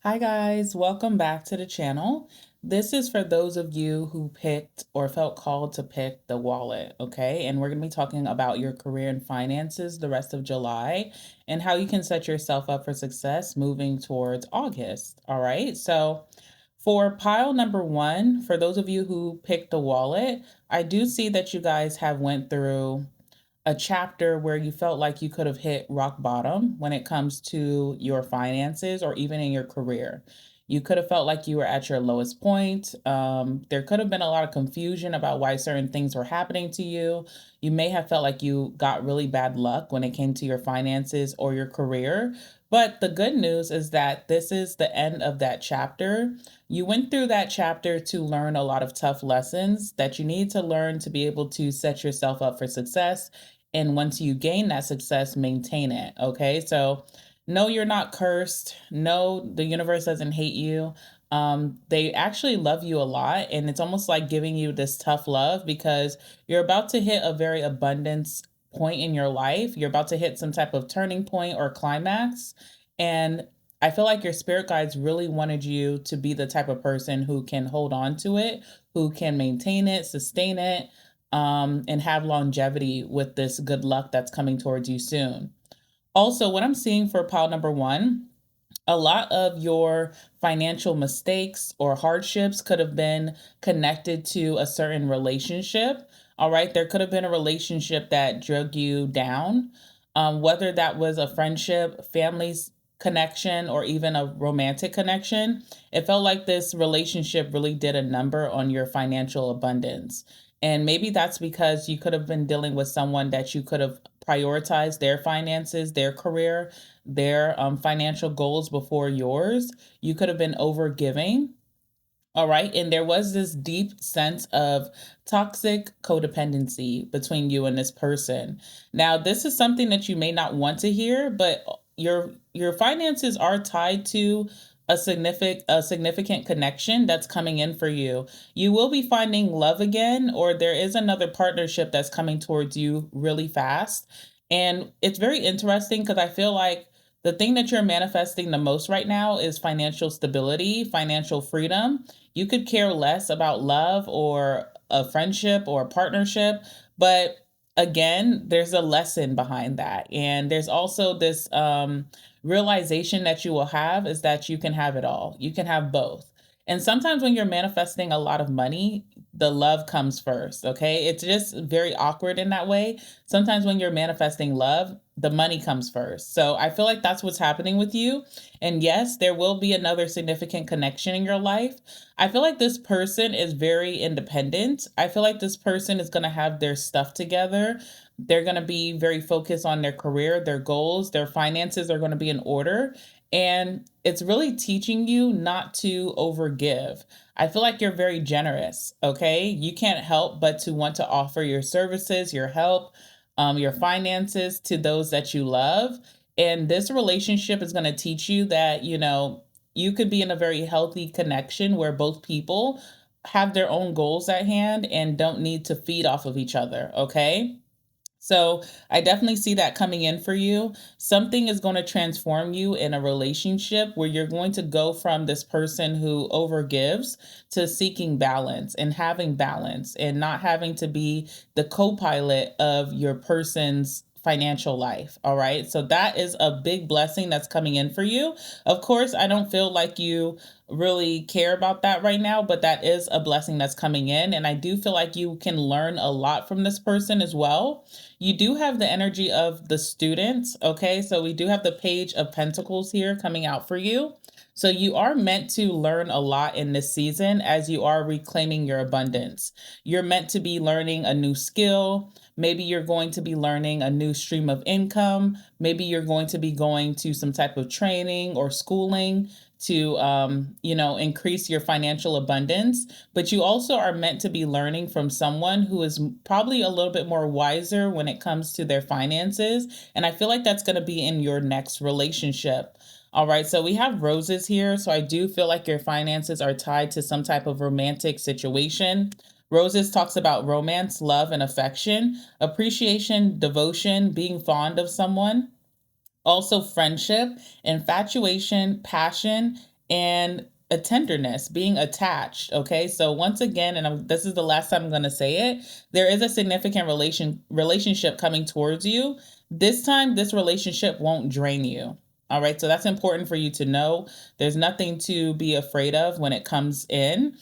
Hi guys, welcome back to the channel. This is for those of you who picked or felt called to pick the wallet, okay? And we're going to be talking about your career and finances the rest of July and how you can set yourself up for success moving towards August, all right? So for pile number one, for those of you who picked the wallet, I do see that you guys have went through a chapter where you felt like you could have hit rock bottom when it comes to your finances or even in your career. You could have felt like you were at your lowest point. There could have been a lot of confusion about why certain things were happening to you. You may have felt like you got really bad luck when it came to your finances or your career. But the good news is that this is the end of that chapter. You went through that chapter to learn a lot of tough lessons that you need to learn to be able to set yourself up for success, and once you gain that success, maintain it. Okay. So no, you're not cursed. No, the universe doesn't hate you. They actually love you a lot. And it's almost like giving you this tough love because you're about to hit a very abundance point in your life. You're about to hit some type of turning point or climax. And I feel like your spirit guides really wanted you to be the type of person who can hold on to it, who can maintain it, sustain it, and have longevity with this good luck that's coming towards you soon. Also, what I'm seeing for pile number one, a lot of your financial mistakes or hardships could have been connected to a certain relationship. All right. There could have been a relationship that drug you down, whether that was a friendship, family's connection, or even a romantic connection. It felt like this relationship really did a number on your financial abundance. And maybe that's because you could have been dealing with someone that you could have prioritized their finances, their career, their financial goals before yours. You could have been over giving. All right. And there was this deep sense of toxic codependency between you and this person. Now, this is something that you may not want to hear, but your finances are tied to a significant connection that's coming in for you. You will be finding love again, or there is another partnership that's coming towards you really fast. And it's very interesting because I feel like the thing that you're manifesting the most right now is financial stability, financial freedom. You could care less about love or a friendship or a partnership, but again, there's a lesson behind that. And there's also this realization that you will have is that you can have it all. You can have both. And sometimes when you're manifesting a lot of money, the love comes first. Okay. It's just very awkward in that way. Sometimes when you're manifesting love, the money comes first. So I feel like that's what's happening with you. And yes, there will be another significant connection in your life. I feel like this person is very independent. I feel like this person is going to have their stuff together. They're going to be very focused on their career, their goals, their finances are going to be in order. And it's really teaching you not to overgive. I feel like you're very generous, okay? You can't help but to want to offer your services, your help, your finances to those that you love. And this relationship is going to teach you that, you could be in a very healthy connection where both people have their own goals at hand and don't need to feed off of each other, okay? So I definitely see that coming in for you. Something is going to transform you in a relationship where you're going to go from this person who overgives to seeking balance and having balance and not having to be the co-pilot of your person's financial life. All right. So that is a big blessing that's coming in for you. Of course, I don't feel like you really care about that right now, but that is a blessing that's coming in. And I do feel like you can learn a lot from this person as well. You do have the energy of the students, okay? So we do have the Page of Pentacles here coming out for you. So you are meant to learn a lot in this season as you are reclaiming your abundance. You're meant to be learning a new skill. Maybe you're going to be learning a new stream of income. Maybe you're going to be going to some type of training or schooling to increase your financial abundance, but you also are meant to be learning from someone who is probably a little bit more wiser when it comes to their finances. And I feel like that's going to be in your next relationship. All right, so we have roses here. So I do feel like your finances are tied to some type of romantic situation. Roses talks about romance, love, and affection, appreciation, devotion, being fond of someone. Also, friendship, infatuation, passion, and a tenderness, being attached. Okay, so once again, and this is the last time I'm going to say it, there is a significant relationship coming towards you. This time, this relationship won't drain you. All right, so that's important for you to know. There's nothing to be afraid of when it comes in.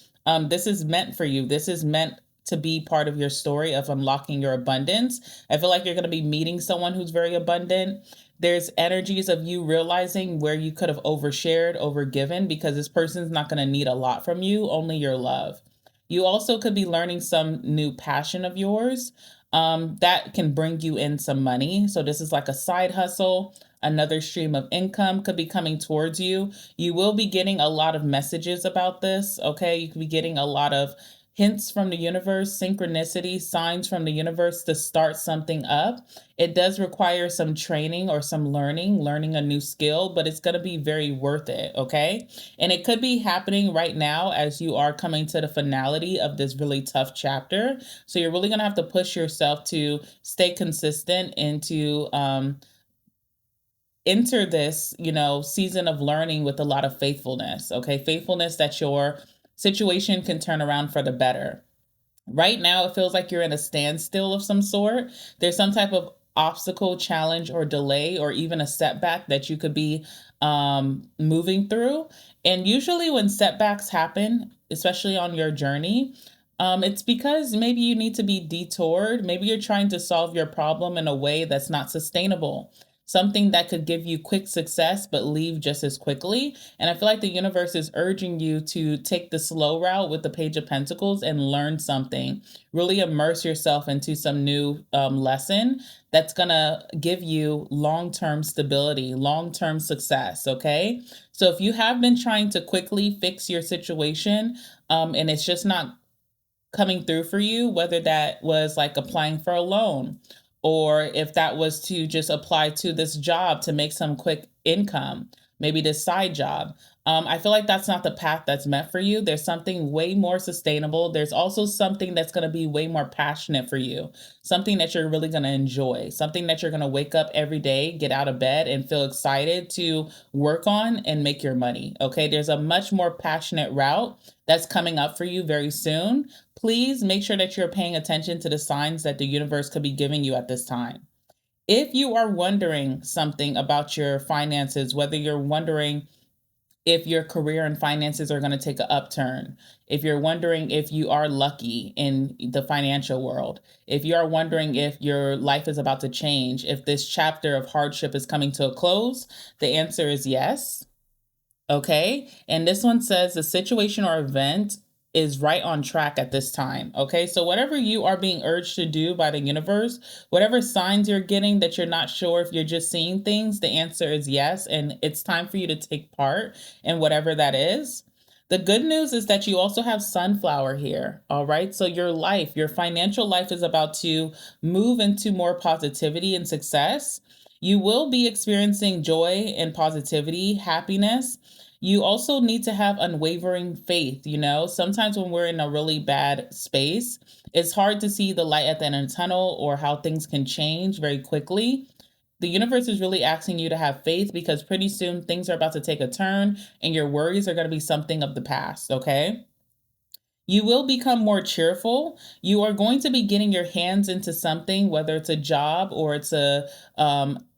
This is meant for you. This is meant to be part of your story of unlocking your abundance. I feel like you're going to be meeting someone who's very abundant. There's energies of you realizing where you could have overshared, overgiven, because this person's not going to need a lot from you, only your love. You also could be learning some new passion of yours that can bring you in some money. So this is like a side hustle. Another stream of income could be coming towards you. You will be getting a lot of messages about this. Okay. You could be getting a lot of hints from the universe, synchronicity, signs from the universe to start something up. It does require some training or some learning a new skill, but it's going to be very worth it, okay? And it could be happening right now as you are coming to the finality of this really tough chapter. So you're really going to have to push yourself to stay consistent and to enter this, season of learning with a lot of faithfulness, okay? Faithfulness that your situation can turn around for the better. Right now, it feels like you're in a standstill of some sort. There's some type of obstacle, challenge, or delay, or even a setback that you could be moving through. And usually, when setbacks happen, especially on your journey, it's because maybe you need to be detoured. Maybe you're trying to solve your problem in a way that's not sustainable. Something that could give you quick success, but leave just as quickly. And I feel like the universe is urging you to take the slow route with the Page of Pentacles and learn something. Really immerse yourself into some new lesson that's going to give you long-term stability, long-term success, okay? So if you have been trying to quickly fix your situation and it's just not coming through for you, whether that was like applying for a loan or if that was to just apply to this job to make some quick income, maybe this side job. I feel like that's not the path that's meant for you. There's something way more sustainable. There's also something that's going to be way more passionate for you, something that you're really going to enjoy, something that you're going to wake up every day, get out of bed, and feel excited to work on and make your money. Okay, there's a much more passionate route that's coming up for you very soon. Please make sure that you're paying attention to the signs that the universe could be giving you at this time. If you are wondering something about your finances, whether you're wondering if your career and finances are going to take an upturn, if you're wondering if you are lucky in the financial world, if you are wondering if your life is about to change, if this chapter of hardship is coming to a close, the answer is yes. Okay. And this one says the situation or event is right on track at this time. Okay. So, whatever you are being urged to do by the universe, whatever signs you're getting that you're not sure if you're just seeing things, the answer is yes. And it's time for you to take part in whatever that is. The good news is that you also have sunflower here. All right. So, your life, your financial life is about to move into more positivity and success. You will be experiencing joy and positivity, happiness. You also need to have unwavering faith. Sometimes when we're in a really bad space, it's hard to see the light at the end of the tunnel or how things can change very quickly. The universe is really asking you to have faith because pretty soon things are about to take a turn and your worries are going to be something of the past, okay? You will become more cheerful. You are going to be getting your hands into something, whether it's a job or it's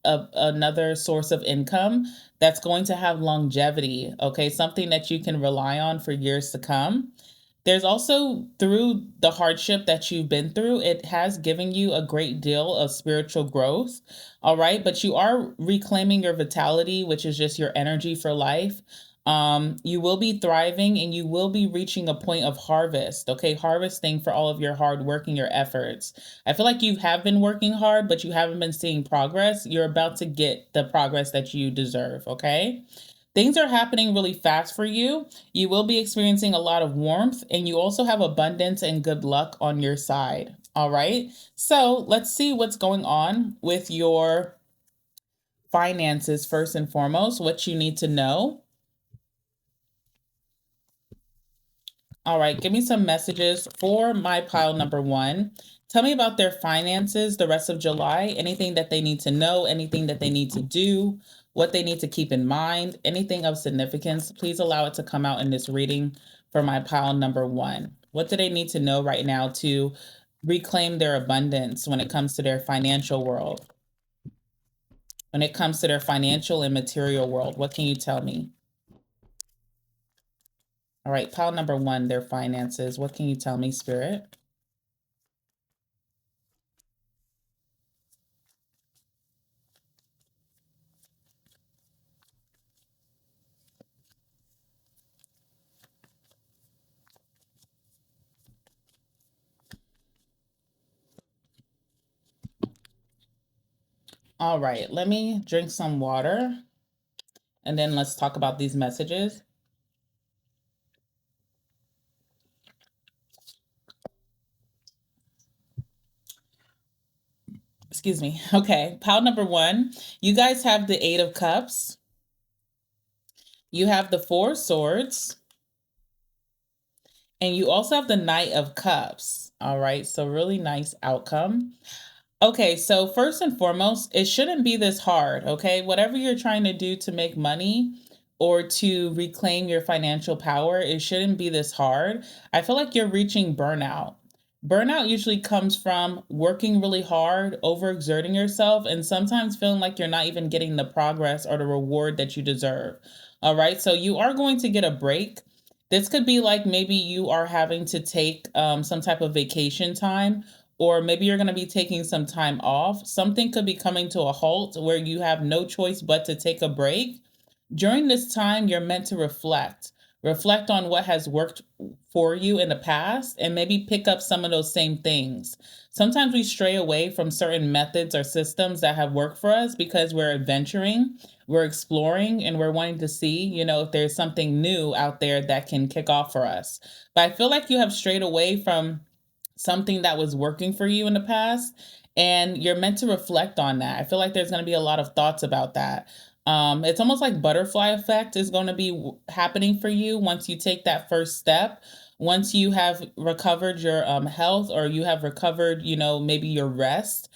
another source of income that's going to have longevity. Okay, something that you can rely on for years to come. There's also, through the hardship that you've been through, it has given you a great deal of spiritual growth. All right. But you are reclaiming your vitality, which is just your energy for life. You will be thriving and you will be reaching a point of harvest. Okay. Harvesting for all of your hard work and your efforts. I feel like you have been working hard, but you haven't been seeing progress. You're about to get the progress that you deserve. Okay. Things are happening really fast for you. You will be experiencing a lot of warmth and you also have abundance and good luck on your side. All right. So let's see what's going on with your finances first and foremost, what you need to know. All right. Give me some messages for my pile number one. Tell me about their finances the rest of July, anything that they need to know, anything that they need to do. what they need to keep in mind, anything of significance, please allow it to come out in this reading for my pile number 1. What do they need to know right now to reclaim their abundance when it comes to their financial world? When it comes to their financial and material world, what can you tell me? All right, pile number 1, their finances. What can you tell me, Spirit? All right, let me drink some water and then let's talk about these messages. Excuse me. Okay, pile number 1. You guys have the 8 of Cups. You have the 4 Swords. And you also have the Knight of Cups. All right, so really nice outcome. Okay, so first and foremost, it shouldn't be this hard, okay? Whatever you're trying to do to make money or to reclaim your financial power, it shouldn't be this hard. I feel like you're reaching burnout. Burnout usually comes from working really hard, overexerting yourself, and sometimes feeling like you're not even getting the progress or the reward that you deserve. All right, so you are going to get a break. This could be like maybe you are having to take some type of vacation time, or maybe you're going to be taking some time off. Something could be coming to a halt where you have no choice but to take a break. During this time, you're meant to reflect. Reflect on what has worked for you in the past and maybe pick up some of those same things. Sometimes we stray away from certain methods or systems that have worked for us because we're adventuring, we're exploring, and we're wanting to see, if there's something new out there that can kick off for us. But I feel like you have strayed away from something that was working for you in the past, and you're meant to reflect on that. I feel like there's going to be a lot of thoughts about that. It's almost like butterfly effect is going to be happening for you once you take that first step. Once you have recovered your health, or you have recovered, maybe your rest,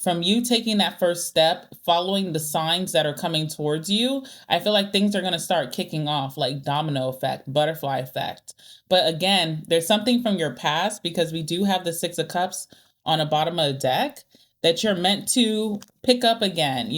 from you taking that first step, following the signs that are coming towards you, I feel like things are going to start kicking off like domino effect, butterfly effect. But again, there's something from your past, because we do have the 6 of Cups on the bottom of the deck, that you're meant to pick up again.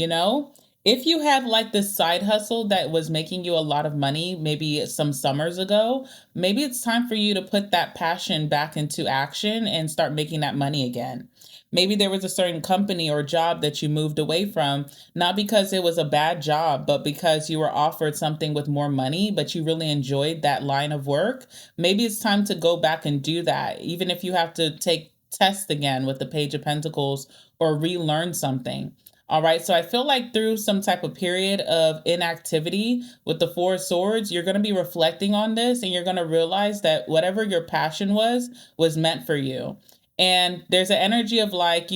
If you had like this side hustle that was making you a lot of money, maybe some summers ago, maybe it's time for you to put that passion back into action and start making that money again. Maybe there was a certain company or job that you moved away from, not because it was a bad job, but because you were offered something with more money, but you really enjoyed that line of work. Maybe it's time to go back and do that, even if you have to take tests again with the Page of Pentacles or relearn something. All right, so I feel like through some type of period of inactivity with the 4 Swords, you're going to be reflecting on this, and you're going to realize that whatever your passion was meant for you. And there's an energy of like,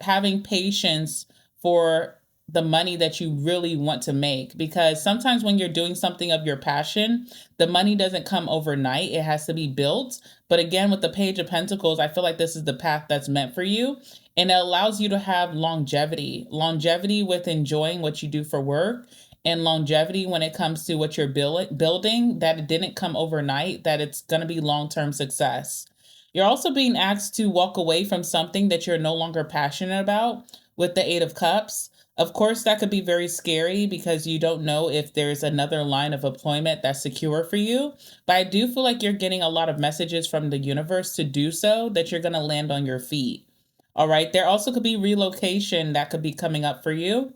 having patience for the money that you really want to make. Because sometimes when you're doing something of your passion, the money doesn't come overnight. It has to be built. But again, with the Page of Pentacles, I feel like this is the path that's meant for you. And it allows you to have longevity with enjoying what you do for work, and longevity when it comes to what you're building, that it didn't come overnight, that it's going to be long-term success. You're also being asked to walk away from something that you're no longer passionate about with the 8 of Cups. Of course, that could be very scary because you don't know if there's another line of employment that's secure for you. But I do feel like you're getting a lot of messages from the universe to do so, that you're going to land on your feet. All right. There also could be relocation that could be coming up for you,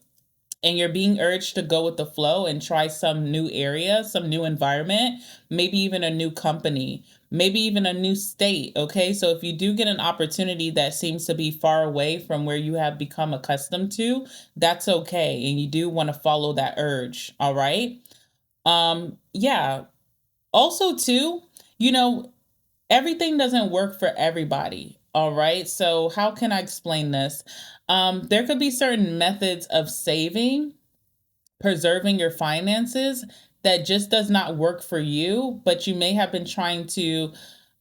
and you're being urged to go with the flow and try some new area, some new environment, maybe even a new company, maybe even a new state. Okay. So if you do get an opportunity that seems to be far away from where you have become accustomed to, that's okay. And you do want to follow that urge. All right. Yeah. Also too, you know, everything doesn't work for everybody. All right. So how can I explain this? There could be certain methods of saving, preserving your finances, that just does not work for you, but you may have been trying to,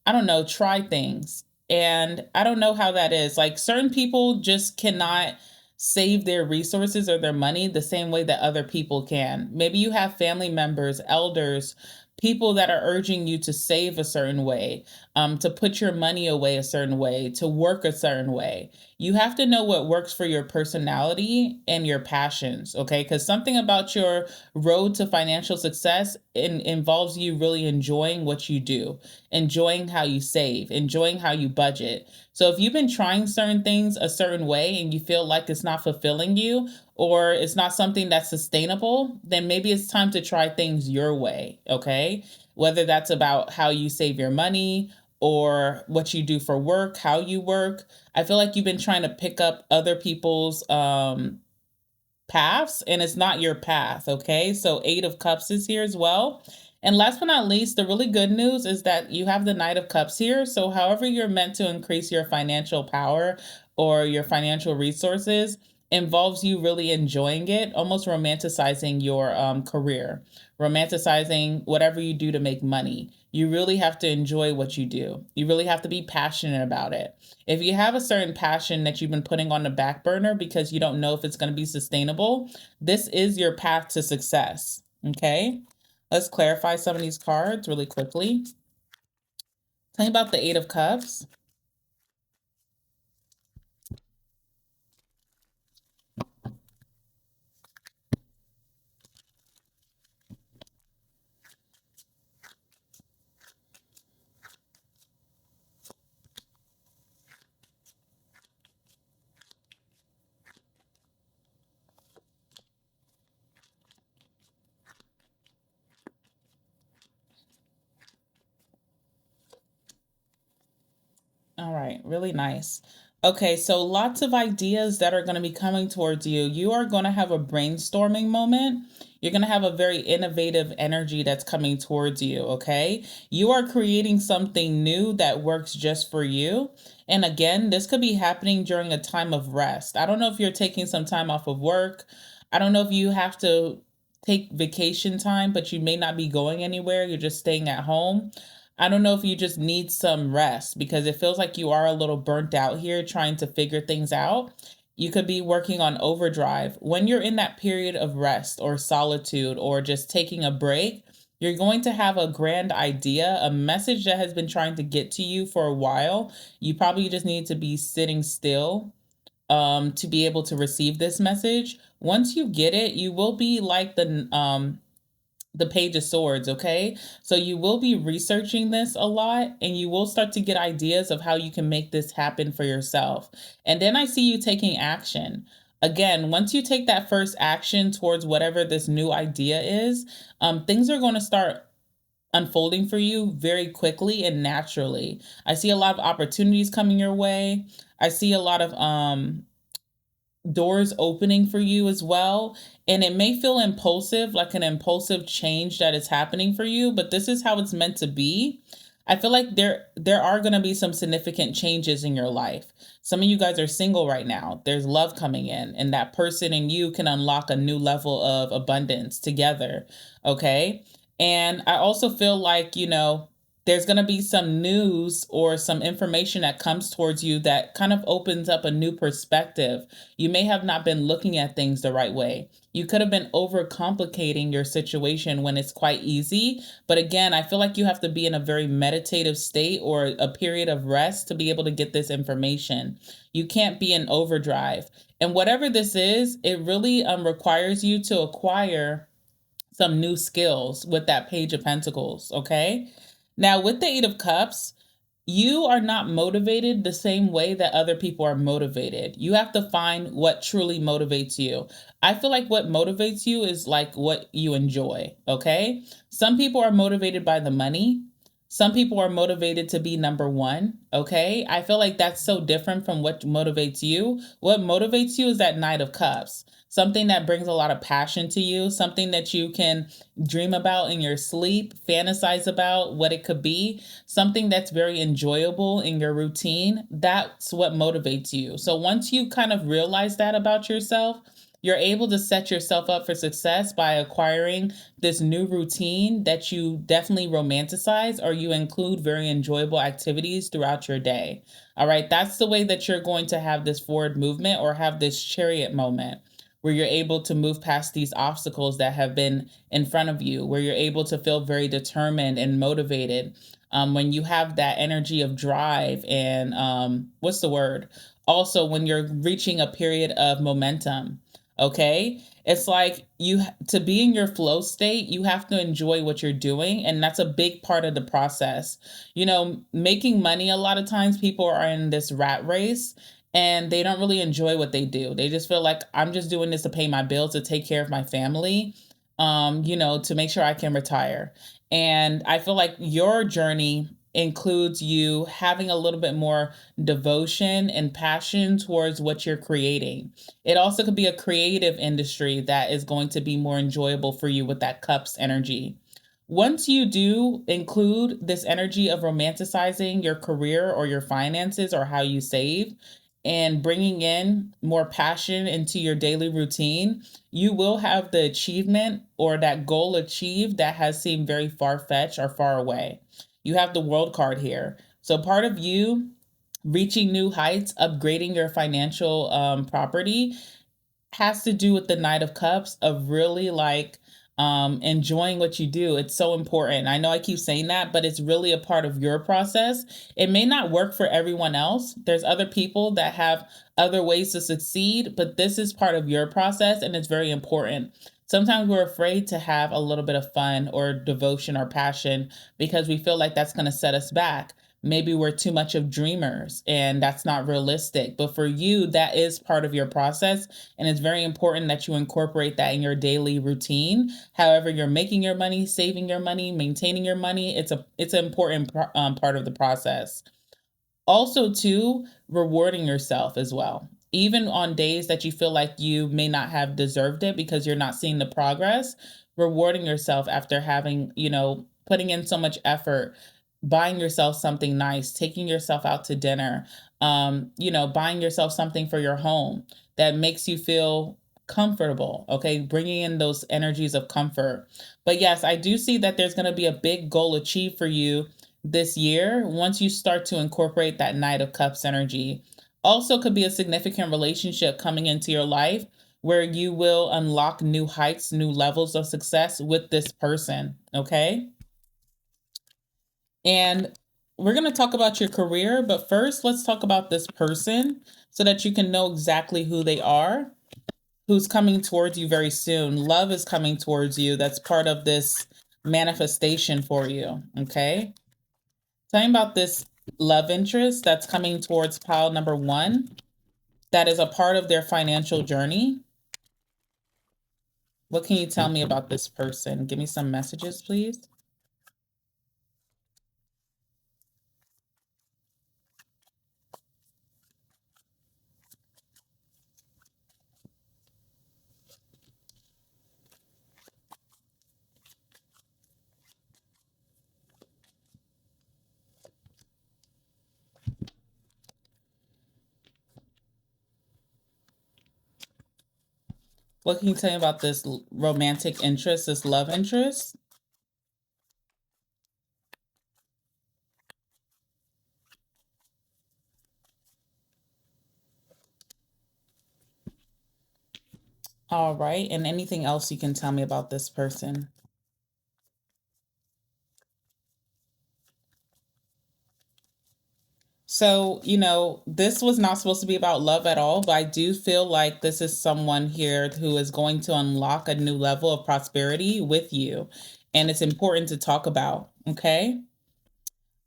I don't know, try things. And I don't know how that is. Like certain people just cannot save their resources or their money the same way that other people can. Maybe you have family members, elders, people that are urging you to save a certain way, to put your money away a certain way, to work a certain way. You have to know what works for your personality and your passions, okay? Because something about your road to financial success involves you really enjoying what you do, enjoying how you save, enjoying how you budget. So if you've been trying certain things a certain way and you feel like it's not fulfilling you or it's not something that's sustainable, then maybe it's time to try things your way, okay? Whether that's about how you save your money or what you do for work, how you work. I feel like you've been trying to pick up other people's paths and it's not your path, okay? So 8 of Cups is here as well. And last but not least, the really good news is that you have the Knight of Cups here. So however you're meant to increase your financial power or your financial resources involves you really enjoying it, almost romanticizing your career, romanticizing whatever you do to make money. You really have to enjoy what you do. You really have to be passionate about it. If you have a certain passion that you've been putting on the back burner because you don't know if it's going to be sustainable, this is your path to success. Okay, let's clarify some of these cards really quickly. Tell me about the 8 of Cups. All right, really nice. Okay, so lots of ideas that are going to be coming towards you. You are going to have a brainstorming moment. You're going to have a very innovative energy that's coming towards you, okay? You are creating something new that works just for you. And again, this could be happening during a time of rest. I don't know if you're taking some time off of work. I don't know if you have to take vacation time, but you may not be going anywhere. You're just staying at home. I don't know if you just need some rest because it feels like you are a little burnt out here trying to figure things out. You could be working on overdrive. When you're in that period of rest or solitude or just taking a break, you're going to have a grand idea, a message that has been trying to get to you for a while. You probably just need to be sitting still to be able to receive this message. Once you get it, you will be like the Page of Swords, okay? So you will be researching this a lot and you will start to get ideas of how you can make this happen for yourself. And then I see you taking action. Again, once you take that first action towards whatever this new idea is, things are going to start unfolding for you very quickly and naturally. I see a lot of opportunities coming your way. I see a lot of doors opening for you as well. And it may feel impulsive, like an impulsive change that is happening for you, but this is how it's meant to be. I feel like there are going to be some significant changes in your life. Some of you guys are single right now. There's love coming in, and that person and you can unlock a new level of abundance together. Okay? And I also feel like, there's going to be some news or some information that comes towards you that kind of opens up a new perspective. You may have not been looking at things the right way. You could have been overcomplicating your situation when it's quite easy. But again, I feel like you have to be in a very meditative state or a period of rest to be able to get this information. You can't be in overdrive. And whatever this is, it really requires you to acquire some new skills with that Page of Pentacles, okay? Now, with the 8 of Cups, you are not motivated the same way that other people are motivated. You have to find what truly motivates you. I feel like what motivates you is like what you enjoy, okay? Some people are motivated by the money. Some people are motivated to be number one, okay? I feel like that's so different from what motivates you. What motivates you is that Knight of Cups, something that brings a lot of passion to you, something that you can dream about in your sleep, fantasize about what it could be, something that's very enjoyable in your routine. That's what motivates you. So once you kind of realize that about yourself, You're able to set yourself up for success by acquiring this new routine that you definitely romanticize, or you include very enjoyable activities throughout your day. All right, that's the way that you're going to have this forward movement or have this chariot moment where you're able to move past these obstacles that have been in front of you, where you're able to feel very determined and motivated. When you have that energy of drive and what's the word? Also, when you're reaching a period of momentum, okay? It's like to be in your flow state, you have to enjoy what you're doing. And that's a big part of the process. Making money, a lot of times people are in this rat race and they don't really enjoy what they do. They just feel like I'm just doing this to pay my bills, to take care of my family, to make sure I can retire. And I feel like your journey includes you having a little bit more devotion and passion towards what you're creating. It also could be a creative industry that is going to be more enjoyable for you with that cups energy. Once you do include this energy of romanticizing your career or your finances or how you save and bringing in more passion into your daily routine, you will have the achievement or that goal achieved that has seemed very far fetched or far away. You have the world card here. So, part of you reaching new heights, upgrading your financial property has to do with the Knight of Cups of really like enjoying what you do. It's so important. I know I keep saying that, but it's really a part of your process. It may not work for everyone else. There's other people that have other ways to succeed, but this is part of your process and it's very important. Sometimes we're afraid to have a little bit of fun or devotion or passion because we feel like that's going to set us back. Maybe we're too much of dreamers and that's not realistic. But for you, that is part of your process. And it's very important that you incorporate that in your daily routine. However, you're making your money, saving your money, maintaining your money. It's an important part of the process. Also, too, rewarding yourself as well. Even on days that you feel like you may not have deserved it because you're not seeing the progress, rewarding yourself after having, putting in so much effort, buying yourself something nice, taking yourself out to dinner, buying yourself something for your home that makes you feel comfortable, okay? Bringing in those energies of comfort. But yes, I do see that there's going to be a big goal achieved for you this year once you start to incorporate that Knight of Cups energy. Also, could be a significant relationship coming into your life where you will unlock new heights, new levels of success with this person, okay? And we're going to talk about your career, but first, let's talk about this person so that you can know exactly who they are, who's coming towards you very soon. Love is coming towards you. That's part of this manifestation for you, okay? Tell me about this love interest that's coming towards pile number one, that is a part of their financial journey. What can you tell me about this person? Give me some messages, please. What can you tell me about this romantic interest, this love interest? All right. And anything else you can tell me about this person? So, this was not supposed to be about love at all, but I do feel like this is someone here who is going to unlock a new level of prosperity with you. And it's important to talk about. Okay.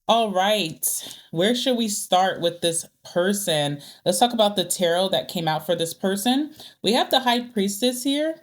All right. Where should we start with this person? Let's talk about the tarot that came out for this person. We have the High Priestess here.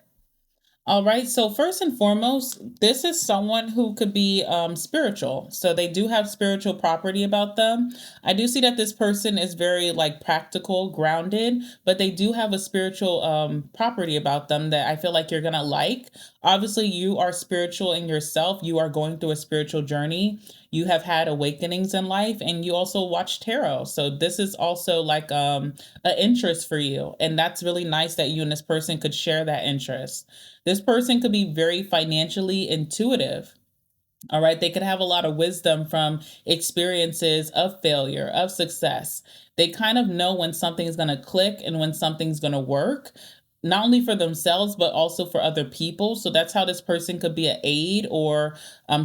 All right. So first and foremost, this is someone who could be spiritual. So they do have spiritual property about them. I do see that this person is very like practical, grounded, but they do have a spiritual property about them that I feel like you're gonna like. Obviously, you are spiritual in yourself. You are going through a spiritual journey. You have had awakenings in life, and you also watch tarot. So this is also like an interest for you, and that's really nice that you and this person could share that interest. This person could be very financially intuitive. All right. They could have a lot of wisdom from experiences of failure, of success. They kind of know when something's going to click and when something's going to work, not only for themselves, but also for other people. So that's how this person could be an aid or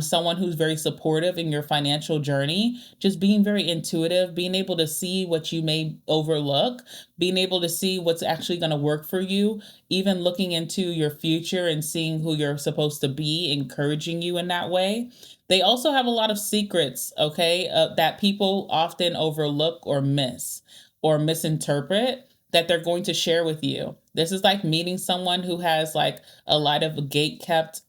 someone who's very supportive in your financial journey. Just being very intuitive, being able to see what you may overlook, being able to see what's actually going to work for you, even looking into your future and seeing who you're supposed to be, encouraging you in that way. They also have a lot of secrets, okay, that people often overlook or miss or misinterpret that they're going to share with you. This is like meeting someone who has like a lot of gate kept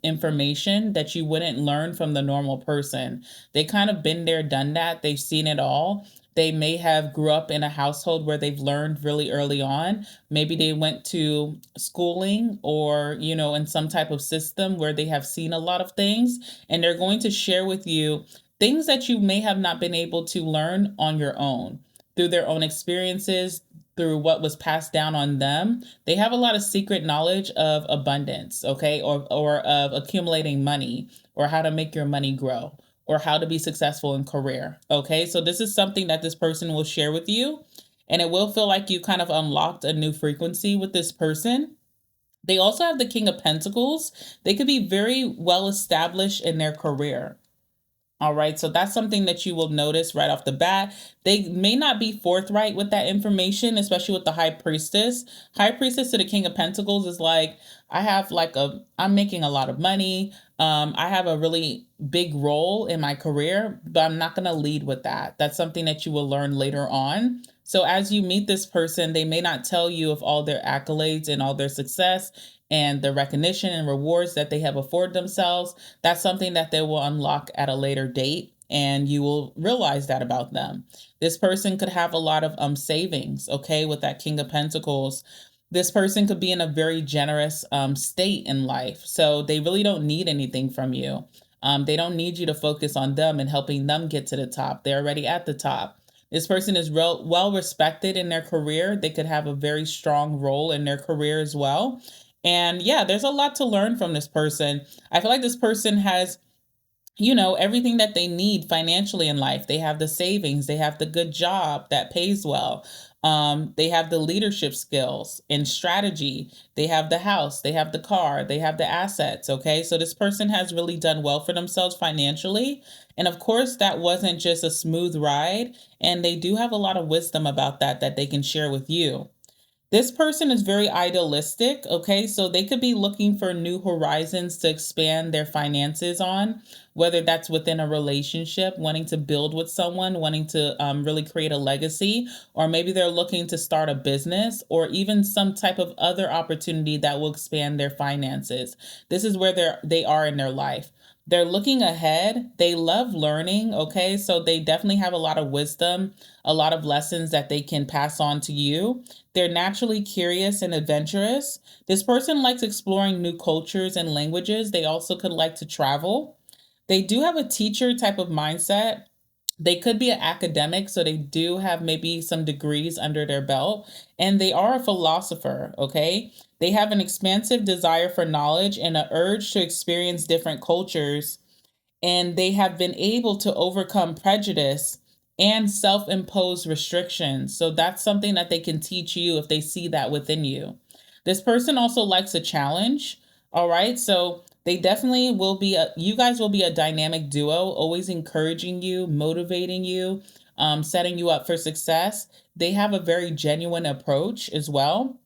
information that you wouldn't learn from the normal person. They kind of been there, done that. They've seen it all. They may have grew up in a household where they've learned really early on. Maybe they went to schooling or, in some type of system where they have seen a lot of things, and they're going to share with you things that you may have not been able to learn on your own through their own experiences, through what was passed down on them. They have a lot of secret knowledge of abundance, okay, or of accumulating money, or how to make your money grow, or how to be successful in career. Okay, so this is something that this person will share with you, and it will feel like you kind of unlocked a new frequency with this person. They also have the King of Pentacles. They could be very well established in their career. All right, so that's something that you will notice right off the bat. They may not be forthright with that information, especially with the High Priestess. High Priestess to the King of Pentacles is like, I'm making a lot of money. I have a really big role in my career, but I'm not going to lead with that. That's something that you will learn later on. So as you meet this person, they may not tell you of all their accolades and all their success and the recognition and rewards that they have afforded themselves. That's something that they will unlock at a later date, and you will realize that about them. This person could have a lot of savings, okay, with that King of Pentacles. This person could be in a very generous state in life. So they really don't need anything from you. They don't need you to focus on them and helping them get to the top. They're already at the top. This person is well respected in their career. They could have a very strong role in their career as well. And yeah, there's a lot to learn from this person. I feel like this person has, everything that they need financially in life. They have the savings, they have the good job that pays well. They have the leadership skills and strategy. They have the house, they have the car, they have the assets. Okay. So this person has really done well for themselves financially. And of course, that wasn't just a smooth ride. And they do have a lot of wisdom about that they can share with you. This person is very idealistic, okay? So they could be looking for new horizons to expand their finances on, whether that's within a relationship, wanting to build with someone, wanting to really create a legacy, or maybe they're looking to start a business or even some type of other opportunity that will expand their finances. This is where they are in their life. They're looking ahead. They love learning, okay? So they definitely have a lot of wisdom, a lot of lessons that they can pass on to you. They're naturally curious and adventurous. This person likes exploring new cultures and languages. They also could like to travel. They do have a teacher type of mindset. They could be an academic, so they do have maybe some degrees under their belt, and they are a philosopher, okay? They have an expansive desire for knowledge and an urge to experience different cultures, and they have been able to overcome prejudice and self-imposed restrictions. So that's something that they can teach you if they see that within you. This person also likes a challenge. All right. So they definitely will be you guys will be a dynamic duo, always encouraging you, motivating you, setting you up for success. They have a very genuine approach as well.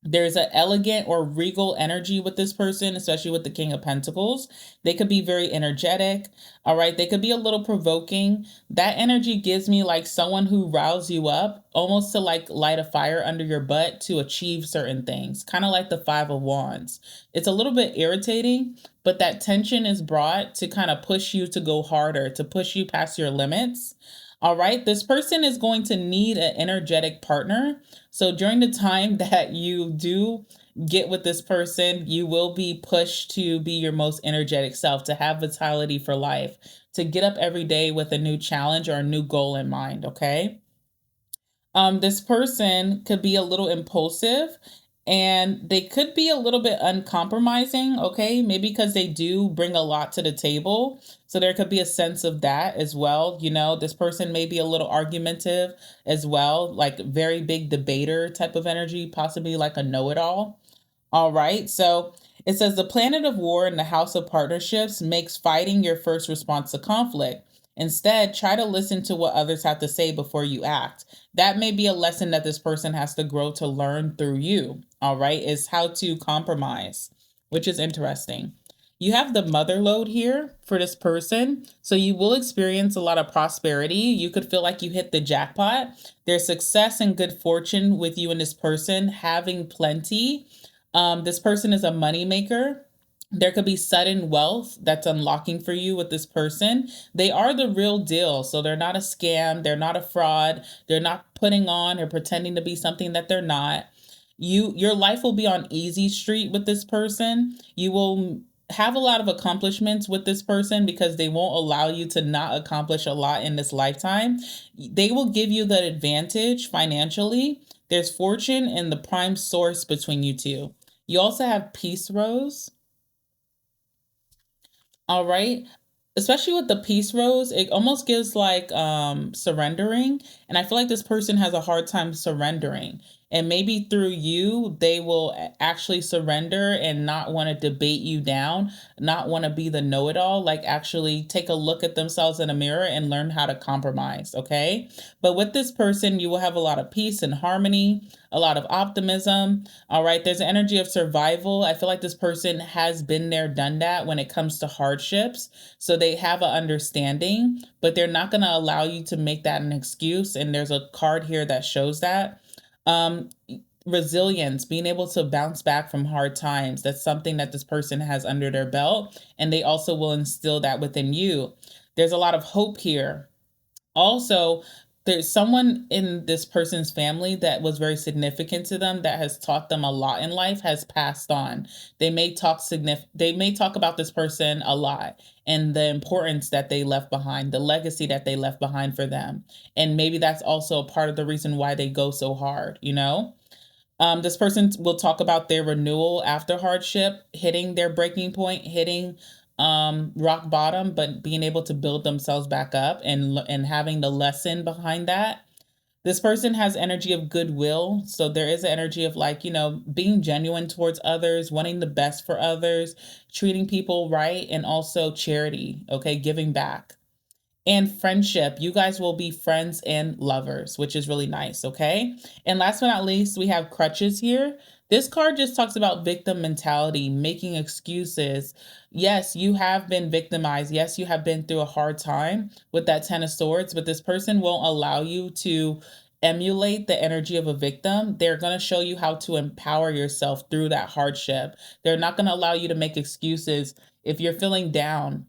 There's an elegant or regal energy with this person, especially with the King of Pentacles. They could be very energetic. All right. They could be a little provoking. That energy gives me like someone who riles you up, almost to like light a fire under your butt to achieve certain things, kind of like the Five of Wands. It's a little bit irritating, but that tension is brought to kind of push you to go harder, to push you past your limits. All right. This person is going to need an energetic partner. So during the time that you do get with this person, you will be pushed to be your most energetic self, to have vitality for life, to get up every day with a new challenge or a new goal in mind. Okay. This person could be a little impulsive and they could be a little bit uncompromising, okay? Maybe because they do bring a lot to the table. So there could be a sense of that as well. You know, this person may be a little argumentative as well, like very big debater type of energy, possibly like a know it all. All right. So it says the planet of war in the house of partnerships makes fighting your first response to conflict. Instead, try to listen to what others have to say before you act. That may be a lesson that this person has to grow to learn through you. All right. Is how to compromise, which is interesting. You have the mother load here for this person. So you will experience a lot of prosperity. You could feel like you hit the jackpot. There's success and good fortune with you and this person having plenty. This person is a money maker. There could be sudden wealth that's unlocking for you with this person. They are the real deal. So they're not a scam. They're not a fraud. They're not putting on or pretending to be something that they're not. Your life will be on easy street with this person. You will have a lot of accomplishments with this person because they won't allow you to not accomplish a lot in this lifetime. They will give you the advantage financially. There's fortune in the prime source between you two. You also have peace rose. All right. Especially with the peace rose, it almost gives like surrendering. And I feel like this person has a hard time surrendering. And maybe through you, they will actually surrender and not want to debate you down, not want to be the know it all, like actually take a look at themselves in a mirror and learn how to compromise. Okay. But with this person, you will have a lot of peace and harmony, a lot of optimism. All right. There's an energy of survival. I feel like this person has been there, done that when it comes to hardships. So they have an understanding, but they're not going to allow you to make that an excuse. And there's a card here that shows that. Um, Resilience, being able to bounce back from hard times. That's something that this person has under their belt, and they also will instill that within you. There's a lot of hope here. Also, there's someone in this person's family that was very significant to them that has taught them a lot in life has passed on. They may talk about this person a lot and the importance that they left behind, the legacy that they left behind for them. And maybe that's also a part of the reason why they go so hard, you know? This person will talk about their renewal after hardship, hitting their breaking point, hitting rock bottom, but being able to build themselves back up and having the lesson behind that. This person has energy of goodwill. So there is an energy of like, you know, being genuine towards others, wanting the best for others, treating people right, and also charity, okay, giving back. And friendship. You guys will be friends and lovers, which is really nice, okay? And last but not least, we have crutches here. This card just talks about victim mentality, making excuses. Yes, you have been victimized. Yes, you have been through a hard time with that Ten of Swords, but this person won't allow you to emulate the energy of a victim. They're going to show you how to empower yourself through that hardship. They're not going to allow you to make excuses if you're feeling down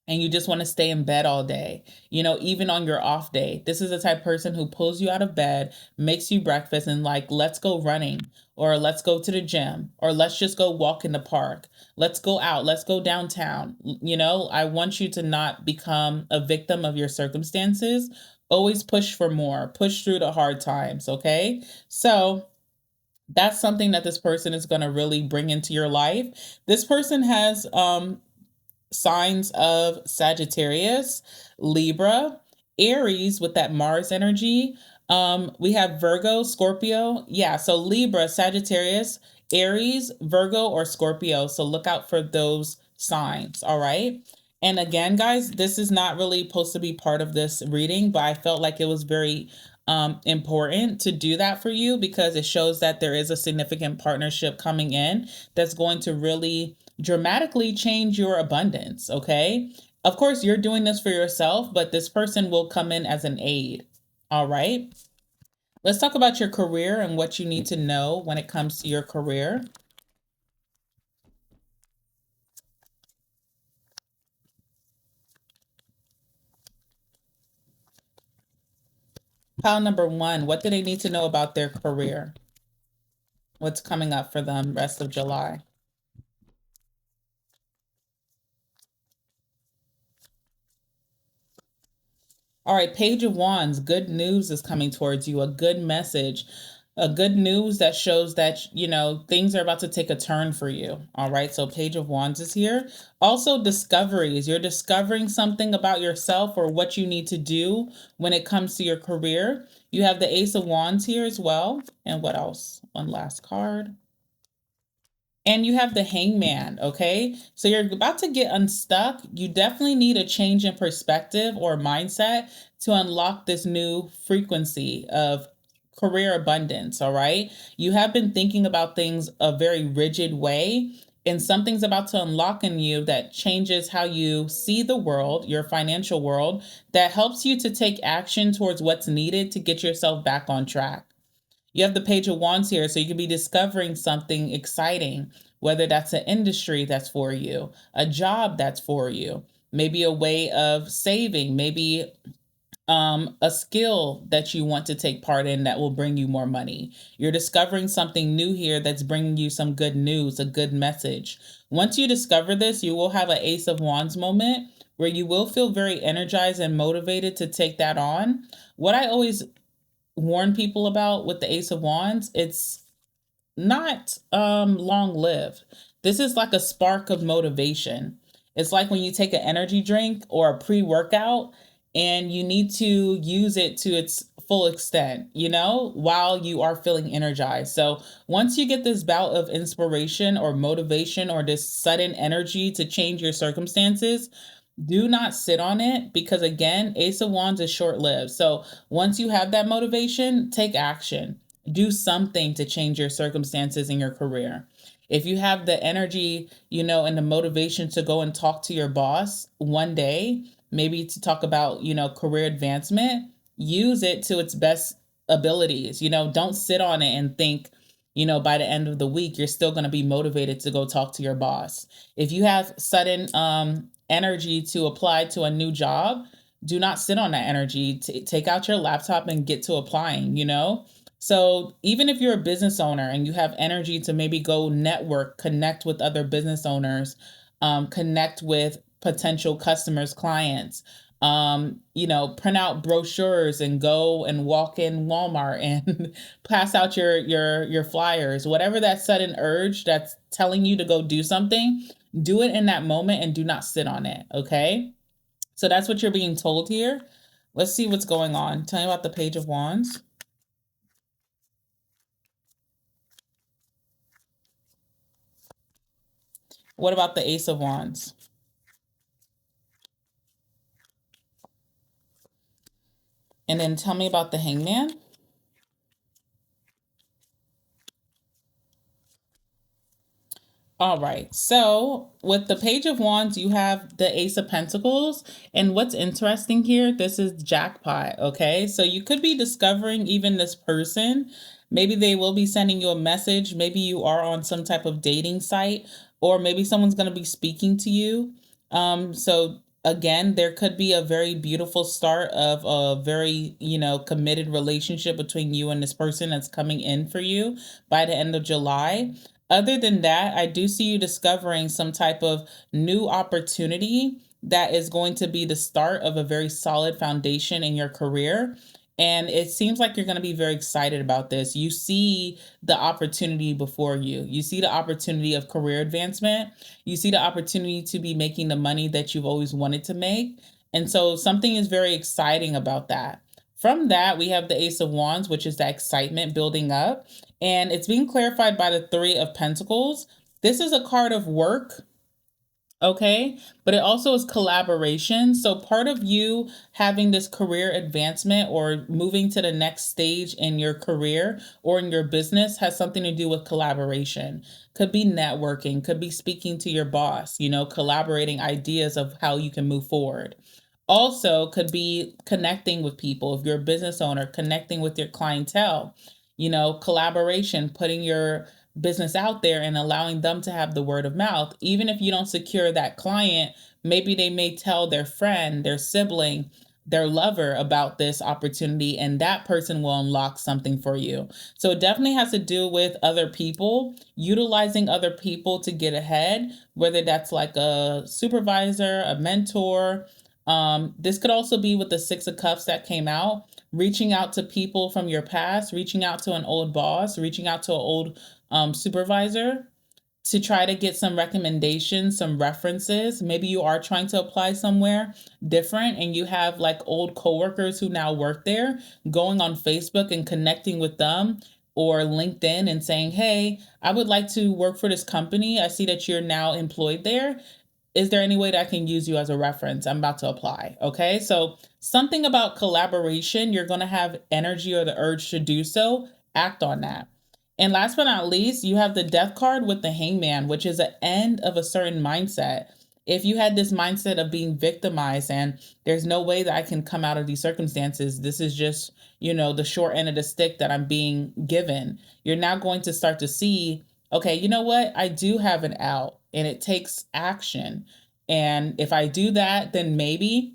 and you just want to stay in bed all day, you know, even on your off day. This is the type of person who pulls you out of bed, makes you breakfast, and like, let's go running, or let's go to the gym, or let's just go walk in the park. Let's go out. Let's go downtown. You know, I want you to not become a victim of your circumstances. Always push for more, push through the hard times. Okay. So that's something that this person is going to really bring into your life. This person has, signs of Sagittarius, Libra, Aries with that Mars energy. We have Virgo, Scorpio. Yeah, so Libra, Sagittarius, Aries, Virgo, or Scorpio. So look out for those signs, all right? And again, guys, this is not really supposed to be part of this reading, but I felt like it was very important to do that for you, because it shows that there is a significant partnership coming in that's going to really dramatically change your abundance. Okay. Of course, you're doing this for yourself, but this person will come in as an aid. All right. Let's talk about your career and what you need to know when it comes to your career. Pile number one, what do they need to know about their career? What's coming up for them rest of July? All right, Page of Wands, good news is coming towards you, a good message, a good news that shows that, things are about to take a turn for you. All right, so Page of Wands is here. Also, discoveries. You're discovering something about yourself or what you need to do when it comes to your career. You have the Ace of Wands here as well. And what else? One last card. And you have the Hangman, okay? So you're about to get unstuck. You definitely need a change in perspective or mindset to unlock this new frequency of career abundance, all right? You have been thinking about things a very rigid way, and something's about to unlock in you that changes how you see the world, your financial world, that helps you to take action towards what's needed to get yourself back on track. You have the Page of Wands here, so you could be discovering something exciting, whether that's an industry that's for you, a job that's for you, maybe a way of saving, maybe a skill that you want to take part in that will bring you more money. You're discovering something new here that's bringing you some good news, a good message. Once you discover this, you will have an Ace of Wands moment where you will feel very energized and motivated to take that on. What I always warn people about with the Ace of Wands, it's not long lived. This is like a spark of motivation. It's like when you take an energy drink or a pre-workout and you need to use it to its full extent, while you are feeling energized. So once you get this bout of inspiration or motivation or this sudden energy to change your circumstances, do not sit on it, because again, Ace of Wands is short lived. So once you have that motivation, take action. Do something to change your circumstances in your career. If you have the energy, and the motivation to go and talk to your boss one day, maybe to talk about, career advancement, use it to its best abilities. Don't sit on it and think, by the end of the week, you're still going to be motivated to go talk to your boss. If you have sudden energy to apply to a new job, do not sit on that energy. Take out your laptop and get to applying. So even if you're a business owner and you have energy to maybe go network, connect with other business owners, connect with potential customers, clients, print out brochures and go and walk in Walmart and pass out your flyers, whatever that sudden urge that's telling you to go do something, do it in that moment and do not sit on it. Okay. So that's what you're being told here. Let's see what's going on. Tell me about the Page of Wands. What about the Ace of Wands? And then tell me about the Hangman. All right. So with the Page of Wands, you have the Ace of Pentacles. And what's interesting here, this is jackpot. Okay. So you could be discovering even this person. Maybe they will be sending you a message. Maybe you are on some type of dating site, or maybe someone's going to be speaking to you. So again, there could be a very beautiful start of a very, committed relationship between you and this person that's coming in for you by the end of July. Other than that, I do see you discovering some type of new opportunity that is going to be the start of a very solid foundation in your career. And it seems like you're going to be very excited about this. You see the opportunity before you. You see the opportunity of career advancement. You see the opportunity to be making the money that you've always wanted to make. And so something is very exciting about that. From that, we have the Ace of Wands, which is that excitement building up. And it's being clarified by the Three of Pentacles. This is a card of work, Okay, but it also is collaboration. So part of you having this career advancement or moving to the next stage in your career or in your business has something to do with collaboration. Could be networking, could be speaking to your boss, collaborating ideas of how you can move forward. Also could be connecting with people. If you're a business owner, connecting with your clientele, collaboration, putting your business out there and allowing them to have the word of mouth. Even if you don't secure that client, maybe they may tell their friend, their sibling, their lover about this opportunity, and that person will unlock something for you. So it definitely has to do with other people, utilizing other people to get ahead, whether that's like a supervisor, a mentor. This could also be with the Six of Cups that came out, reaching out to people from your past, reaching out to an old boss, reaching out to an old supervisor to try to get some recommendations, some references. Maybe you are trying to apply somewhere different and you have like old coworkers who now work there, going on Facebook and connecting with them or LinkedIn and saying, "Hey, I would like to work for this company. I see that you're now employed there. Is there any way that I can use you as a reference? I'm about to apply." Okay. So, something about collaboration, you're going to have energy or the urge to do so. Act on that. And last but not least, you have the death card with the hangman, which is an end of a certain mindset. If you had this mindset of being victimized and there's no way that I can come out of these circumstances, this is just, the short end of the stick that I'm being given. You're now going to start to see, okay, you know what? I do have an out and it takes action. And if I do that, then maybe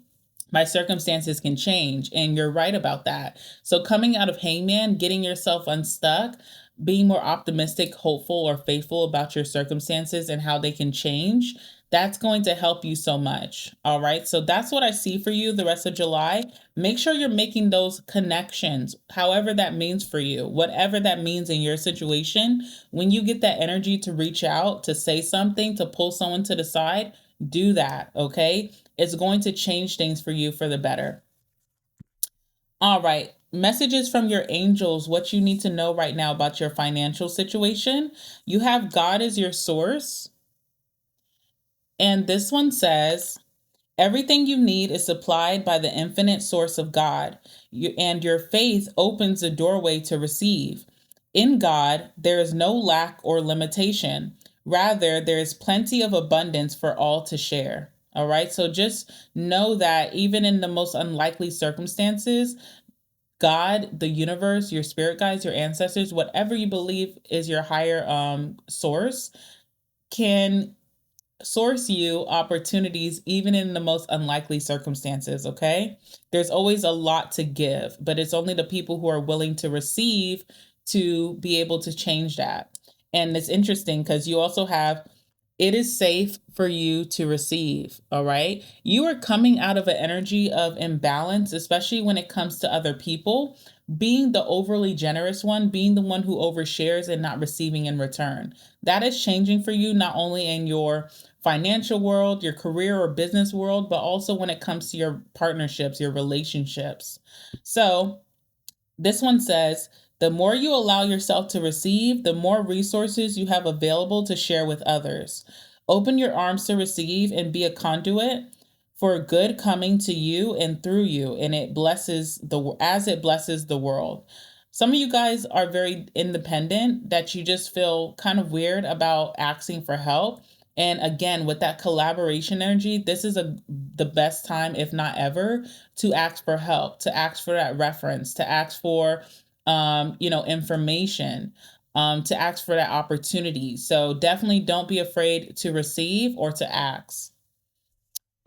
my circumstances can change. And you're right about that. So coming out of hangman, getting yourself unstuck, being more optimistic, hopeful, or faithful about your circumstances and how they can change, that's going to help you so much. All right. So that's what I see for you the rest of July. Make sure you're making those connections, however that means for you, whatever that means in your situation. When you get that energy to reach out, to say something, to pull someone to the side, do that. Okay. It's going to change things for you for the better. All right. Messages from your angels, what you need to know right now about your financial situation. You have God as your source. And this one says, everything you need is supplied by the infinite source of God, and your faith opens the doorway to receive. In God, there is no lack or limitation. Rather, there is plenty of abundance for all to share. All right. So just know that even in the most unlikely circumstances, God, the universe, your spirit guides, your ancestors, whatever you believe is your higher source, can source you opportunities even in the most unlikely circumstances. Okay, there's always a lot to give, but it's only the people who are willing to receive to be able to change that. And it's interesting because you also have, it is safe for you to receive. All right, you are coming out of an energy of imbalance, especially when it comes to other people, being the overly generous one, being the one who overshares and not receiving in return. That is changing for you, not only in your financial world, your career or business world, but also when it comes to your partnerships, your relationships. So this one says, the more you allow yourself to receive, the more resources you have available to share with others. Open your arms to receive and be a conduit for good coming to you and through you, and it blesses the world. Some of you guys are very independent, that you just feel kind of weird about asking for help. And again, with that collaboration energy, this is the best time, if not ever, to ask for help, to ask for that reference, to ask for information, to ask for that opportunity. So definitely don't be afraid to receive or to ask.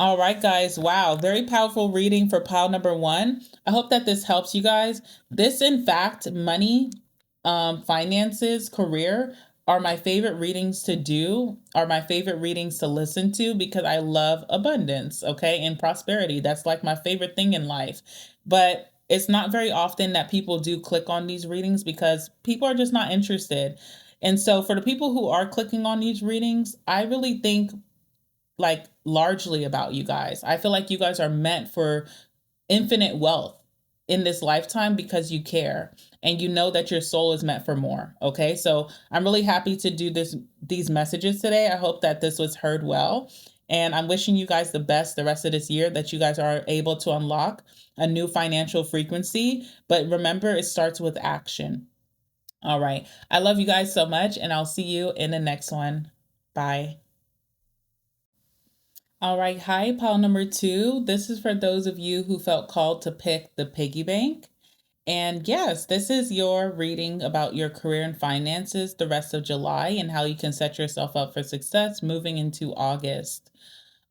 All right, guys. Wow. Very powerful reading for pile number one. I hope that this helps you guys. This, in fact, money, finances, career are my favorite readings to do, are my favorite readings to listen to because I love abundance, okay, and prosperity. That's like my favorite thing in life. But it's not very often that people do click on these readings because people are just not interested. And so, for the people who are clicking on these readings, I really think largely about you guys. I feel like you guys are meant for infinite wealth. in this lifetime because you care and you know that your soul is meant for more. Okay. So I'm really happy to do these messages today. I hope that this was heard well. And I'm wishing you guys the best the rest of this year, that you guys are able to unlock a new financial frequency. But remember, it starts with action. All right. I love you guys so much, and I'll see you in the next one. Bye. All right. Hi, pile number 2. This is for those of you who felt called to pick the piggy bank. And yes, this is your reading about your career and finances the rest of July and how you can set yourself up for success moving into August.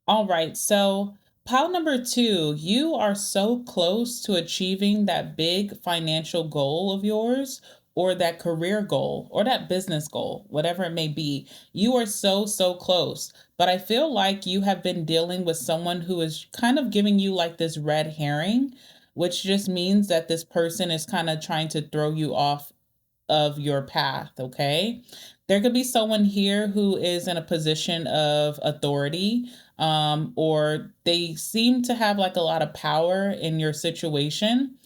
All right, so pile number 2, you are so close to achieving that big financial goal of yours, or that career goal, or that business goal, whatever it may be. You are so, so close. But I feel like you have been dealing with someone who is kind of giving you like this red herring, which just means that this person is kind of trying to throw you off of your path, okay? There could be someone here who is in a position of authority, or they seem to have like a lot of power in your situation.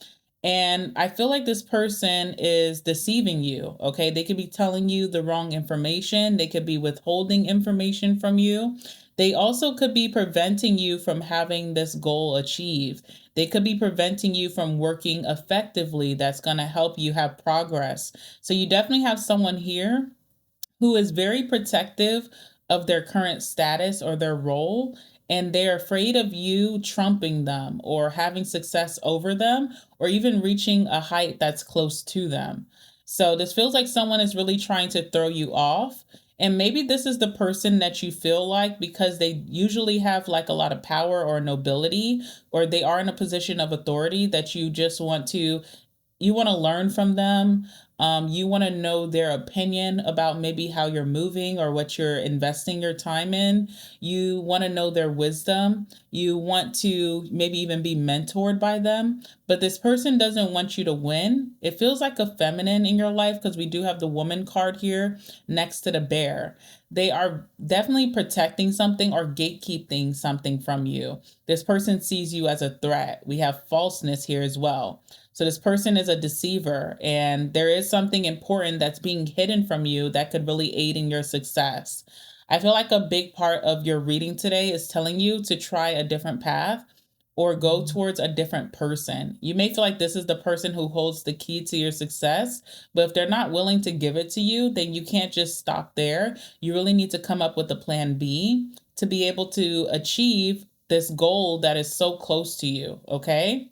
And I feel like this person is deceiving you, okay? They could be telling you the wrong information. They could be withholding information from you. They also could be preventing you from having this goal achieved. They could be preventing you from working effectively that's going to help you have progress. So you definitely have someone here who is very protective of their current status or their role, and they're afraid of you trumping them or having success over them or even reaching a height that's close to them. So this feels like someone is really trying to throw you off. And maybe this is the person that you feel like, because they usually have like a lot of power or nobility, or they are in a position of authority, that you want to learn from them. You want to know their opinion about maybe how you're moving or what you're investing your time in. You want to know their wisdom. You want to maybe even be mentored by them. But this person doesn't want you to win. It feels like a feminine in your life, because we do have the woman card here next to the bear. They are definitely protecting something or gatekeeping something from you. This person sees you as a threat. We have falseness here as well. So this person is a deceiver, and there is something important that's being hidden from you that could really aid in your success. I feel like a big part of your reading today is telling you to try a different path or go towards a different person. You may feel like this is the person who holds the key to your success, but if they're not willing to give it to you, then you can't just stop there. You really need to come up with a plan B to be able to achieve this goal that is so close to you, okay?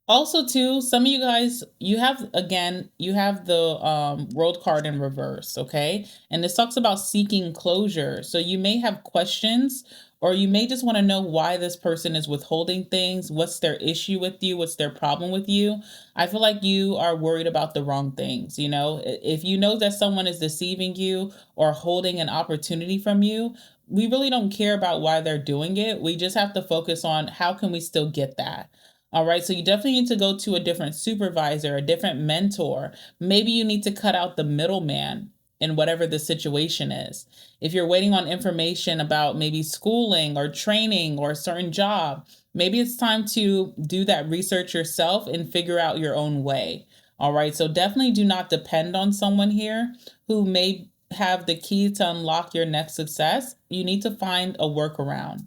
Also, too, some of you guys, you have the world card in reverse, okay? And this talks about seeking closure. So you may have questions, or you may just want to know why this person is withholding things. What's their issue with you? What's their problem with you? I feel like you are worried about the wrong things, you know? If you know that someone is deceiving you or holding an opportunity from you, we really don't care about why they're doing it. We just have to focus on how can we still get that. All right, so you definitely need to go to a different supervisor, a different mentor. Maybe you need to cut out the middleman in whatever the situation is. If you're waiting on information about maybe schooling or training or a certain job, maybe it's time to do that research yourself and figure out your own way. All right, so definitely do not depend on someone here who may have the key to unlock your next success. You need to find a workaround.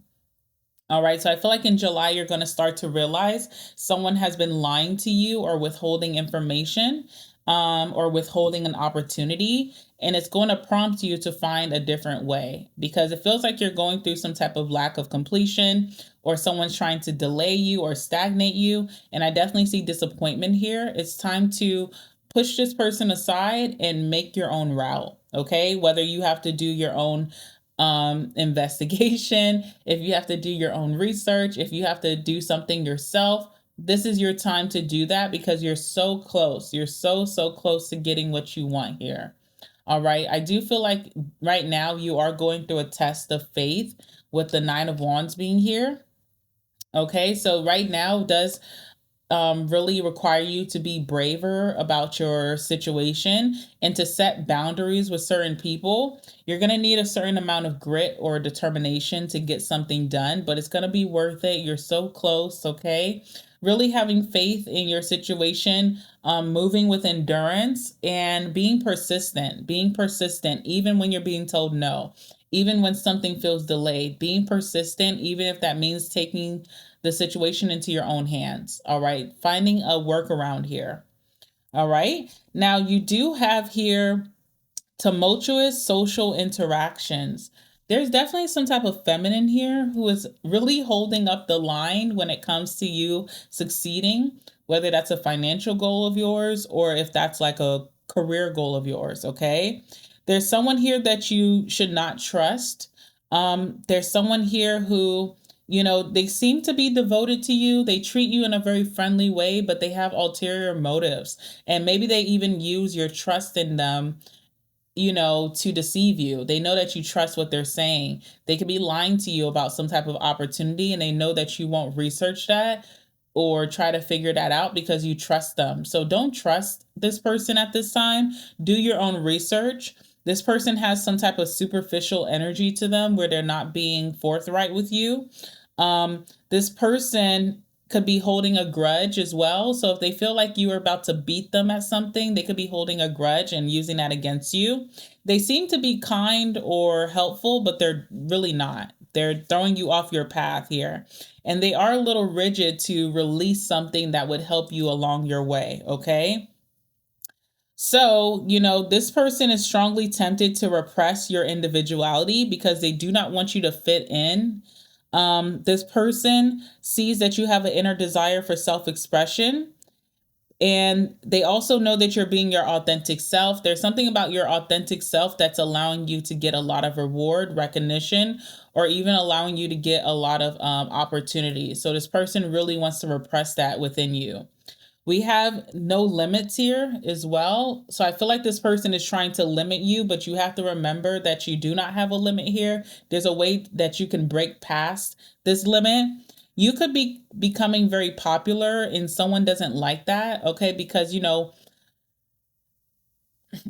All right, so I feel like in July, you're going to start to realize someone has been lying to you or withholding information, or withholding an opportunity. And it's going to prompt you to find a different way, because it feels like you're going through some type of lack of completion, or someone's trying to delay you or stagnate you. And I definitely see disappointment here. It's time to push this person aside and make your own route. Okay, whether you have to do your own investigation, if you have to do your own research, if you have to do something yourself, this is your time to do that, because you're so close. You're so, so close to getting what you want here. All right. I do feel like right now you are going through a test of faith with the Nine of Wands being here. Okay. So right now does really require you to be braver about your situation and to set boundaries with certain people. You're going to need a certain amount of grit or determination to get something done, but it's going to be worth it. You're so close, okay? Really having faith in your situation, moving with endurance and being persistent, even when you're being told no, even when something feels delayed, being persistent, even if that means taking the situation into your own hands. All right. Finding a workaround here. All right. Now, you do have here tumultuous social interactions. There's definitely some type of feminine here who is really holding up the line when it comes to you succeeding, whether that's a financial goal of yours or if that's like a career goal of yours. Okay. There's someone here that you should not trust. There's someone here who, they seem to be devoted to you. They treat you in a very friendly way, but they have ulterior motives. And maybe they even use your trust in them, to deceive you. They know that you trust what they're saying. They could be lying to you about some type of opportunity and they know that you won't research that or try to figure that out because you trust them. So don't trust this person at this time. Do your own research. This person has some type of superficial energy to them where they're not being forthright with you. This person could be holding a grudge as well. So if they feel like you are about to beat them at something, they could be holding a grudge and using that against you. They seem to be kind or helpful, but they're really not. They're throwing you off your path here. And they are a little rigid to release something that would help you along your way, okay? So, this person is strongly tempted to repress your individuality because they do not want you to fit in. This person sees that you have an inner desire for self expression. And they also know that you're being your authentic self. There's something about your authentic self that's allowing you to get a lot of reward, recognition, or even allowing you to get a lot of opportunities. So this person really wants to repress that within you. We have no limits here as well. So I feel like this person is trying to limit you, but you have to remember that you do not have a limit here. There's a way that you can break past this limit. You could be becoming very popular and someone doesn't like that, okay? Because,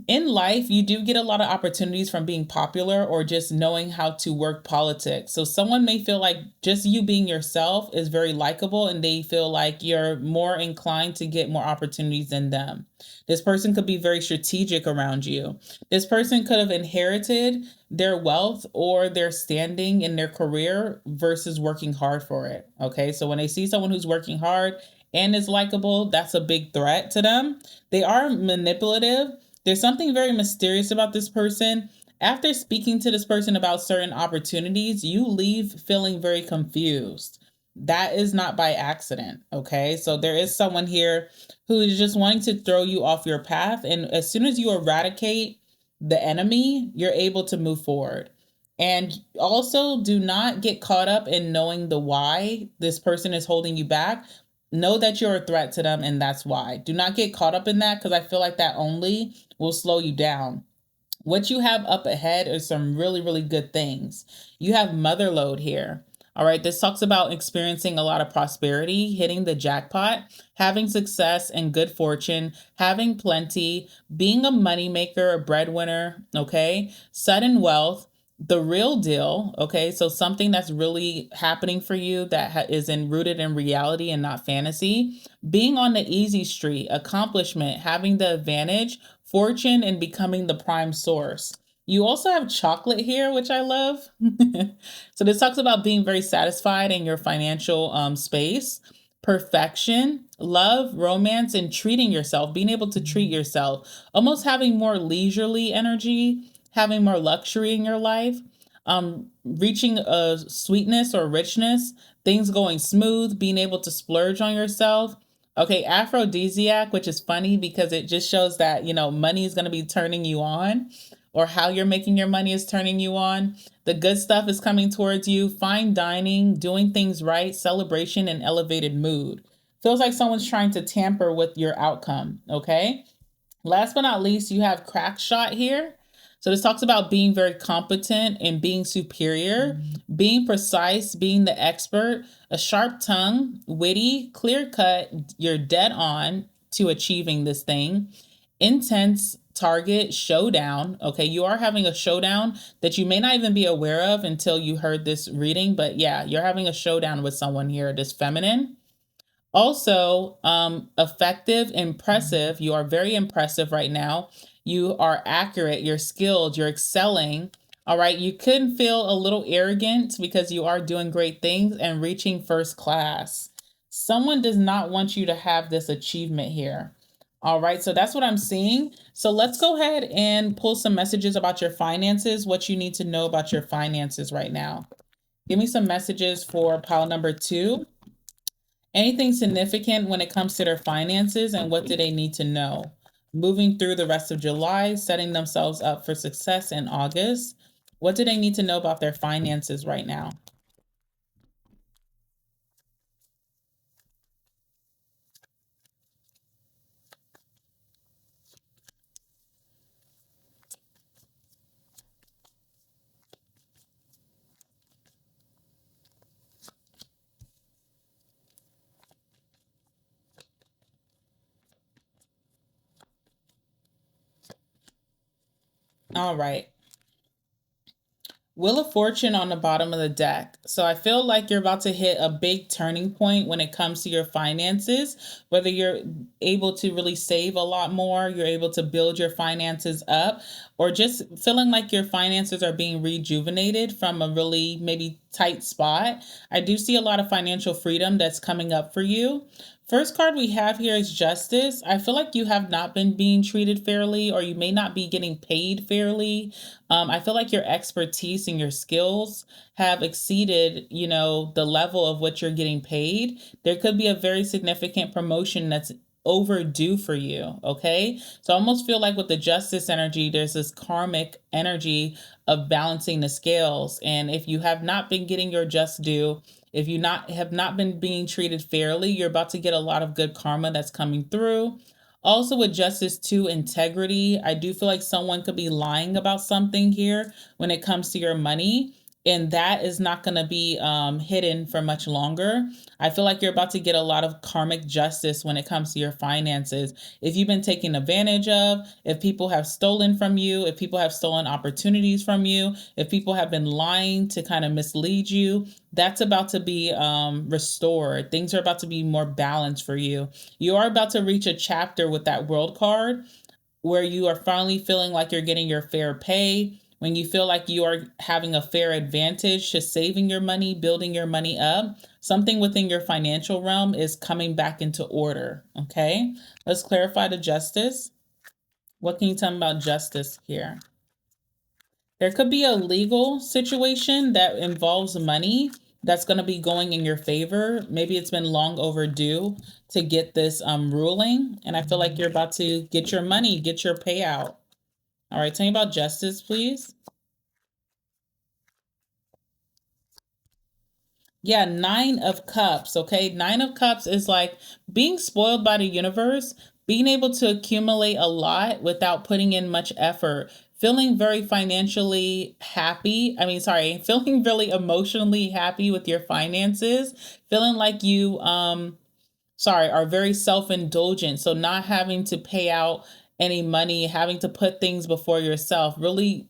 in life, you do get a lot of opportunities from being popular or just knowing how to work politics. So someone may feel like just you being yourself is very likable and they feel like you're more inclined to get more opportunities than them. This person could be very strategic around you. This person could have inherited their wealth or their standing in their career versus working hard for it. Okay, so when they see someone who's working hard and is likable, that's a big threat to them. They are manipulative. There's something very mysterious about this person. After speaking to this person about certain opportunities, you leave feeling very confused. That is not by accident, okay? So there is someone here who is just wanting to throw you off your path. And as soon as you eradicate the enemy, you're able to move forward. And also do not get caught up in knowing the why this person is holding you back. Know that you're a threat to them and that's why. Do not get caught up in that because I feel like that only will slow you down. What you have up ahead is some really, really good things. You have motherload here. All right, this talks about experiencing a lot of prosperity, hitting the jackpot, having success and good fortune, having plenty, being a moneymaker, a breadwinner, okay? Sudden wealth, the real deal, okay? So something that's really happening for you that is rooted in reality and not fantasy. Being on the easy street, accomplishment, having the advantage, fortune, and becoming the prime source. You also have chocolate here, which I love. So this talks about being very satisfied in your financial space, perfection, love, romance, and treating yourself, being able to treat yourself, almost having more leisurely energy, having more luxury in your life, reaching a sweetness or richness, things going smooth, being able to splurge on yourself. Okay, aphrodisiac, which is funny because it just shows that, money is going to be turning you on, or how you're making your money is turning you on. The good stuff is coming towards you. Fine dining, doing things right, celebration, and elevated mood. Feels like someone's trying to tamper with your outcome, okay? Last but not least, you have crack shot here. So this talks about being very competent and being superior, being precise, being the expert, a sharp tongue, witty, clear cut, you're dead on to achieving this thing, intense target showdown. Okay, you are having a showdown that you may not even be aware of until you heard this reading, but yeah, you're having a showdown with someone here, this feminine. Also, effective, impressive. You are very impressive right now. You are accurate, you're skilled, you're excelling. All right, you could feel a little arrogant because you are doing great things and reaching first class. Someone does not want you to have this achievement here. All right, so that's what I'm seeing. So let's go ahead and pull some messages about your finances, what you need to know about your finances right now. Give me some messages for pile number 2. Anything significant when it comes to their finances, and what do they need to know? Moving through the rest of July, setting themselves up for success in August. What do they need to know about their finances right now? All right. Wheel of Fortune on the bottom of the deck. So I feel like you're about to hit a big turning point when it comes to your finances, whether you're able to really save a lot more, you're able to build your finances up, or just feeling like your finances are being rejuvenated from a really maybe tight spot. I do see a lot of financial freedom that's coming up for you. First card we have here is Justice. I feel like you have not been being treated fairly, or you may not be getting paid fairly. I feel like your expertise and your skills have exceeded, the level of what you're getting paid. There could be a very significant promotion that's overdue for you. Okay. So I almost feel like with the justice energy, there's this karmic energy of balancing the scales. And if you have not been getting your just due, if you not have not been being treated fairly, you're about to get a lot of good karma that's coming through. Also, with justice to integrity, I do feel like someone could be lying about something here when it comes to your money, and that is not going to be hidden for much longer. I feel like you're about to get a lot of karmic justice when it comes to your finances. If you've been taken advantage of, if people have stolen from you, if people have stolen opportunities from you, if people have been lying to kind of mislead you, that's about to be restored. Things are about to be more balanced for you. You are about to reach a chapter with that world card where you are finally feeling like you're getting your fair pay, when you feel like you are having a fair advantage to saving your money, building your money up. Something within your financial realm is coming back into order. Okay, let's clarify the justice. What can you tell me about justice here? There could be a legal situation that involves money that's going to be going in your favor. Maybe it's been long overdue to get this ruling, and I feel like you're about to get your money, get your payout. All right, tell me about justice, please. Yeah, 9 of Cups. Okay, 9 of Cups is like being spoiled by the universe, being able to accumulate a lot without putting in much effort, feeling very financially happy. I mean, sorry, feeling really emotionally happy with your finances, feeling like you are very self-indulgent, so not having to pay out any money, having to put things before yourself, really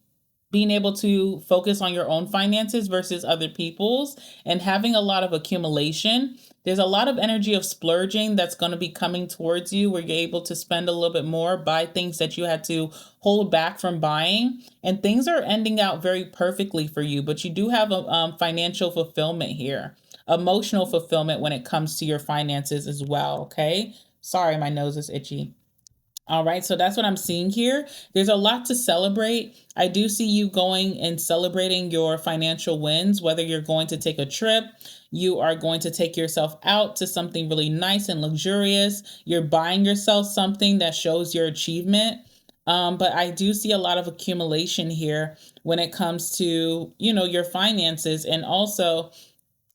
being able to focus on your own finances versus other people's, and having a lot of accumulation. There's a lot of energy of splurging that's going to be coming towards you, where you're able to spend a little bit more, buy things that you had to hold back from buying, and things are ending out very perfectly for you. But you do have a financial fulfillment here, emotional fulfillment when it comes to your finances as well. Okay, sorry, my nose is itchy. All right, so that's what I'm seeing here. There's a lot to celebrate. I do see you going and celebrating your financial wins, whether you're going to take a trip, you are going to take yourself out to something really nice and luxurious, you're buying yourself something that shows your achievement. But I do see a lot of accumulation here when it comes to, your finances, and also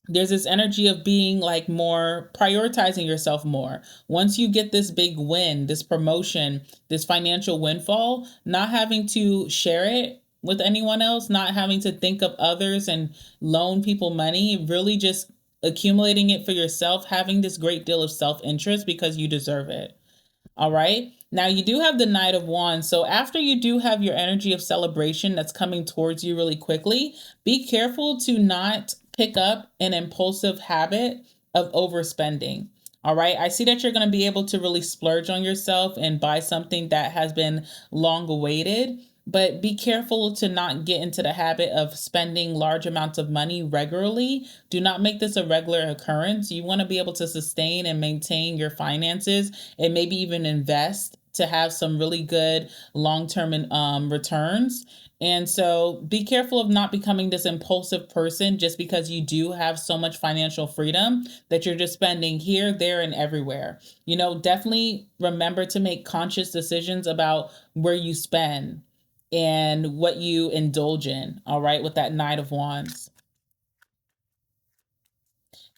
There's this energy of being like more prioritizing yourself more. Once you get this big win, this promotion, this financial windfall, not having to share it with anyone else, not having to think of others and loan people money, really just accumulating it for yourself, having this great deal of self-interest because you deserve it. All right. Now you do have the Knight of Wands. So after you do have your energy of celebration that's coming towards you really quickly, be careful to not pick up an impulsive habit of overspending. All right. I see that you're going to be able to really splurge on yourself and buy something that has been long awaited. But be careful to not get into the habit of spending large amounts of money regularly. Do not make this a regular occurrence. You want to be able to sustain and maintain your finances and maybe even invest to have some really good long-term returns. And so be careful of not becoming this impulsive person just because you do have so much financial freedom that you're just spending here, there, and everywhere. Definitely remember to make conscious decisions about where you spend and what you indulge in, all right, with that Knight of Wands.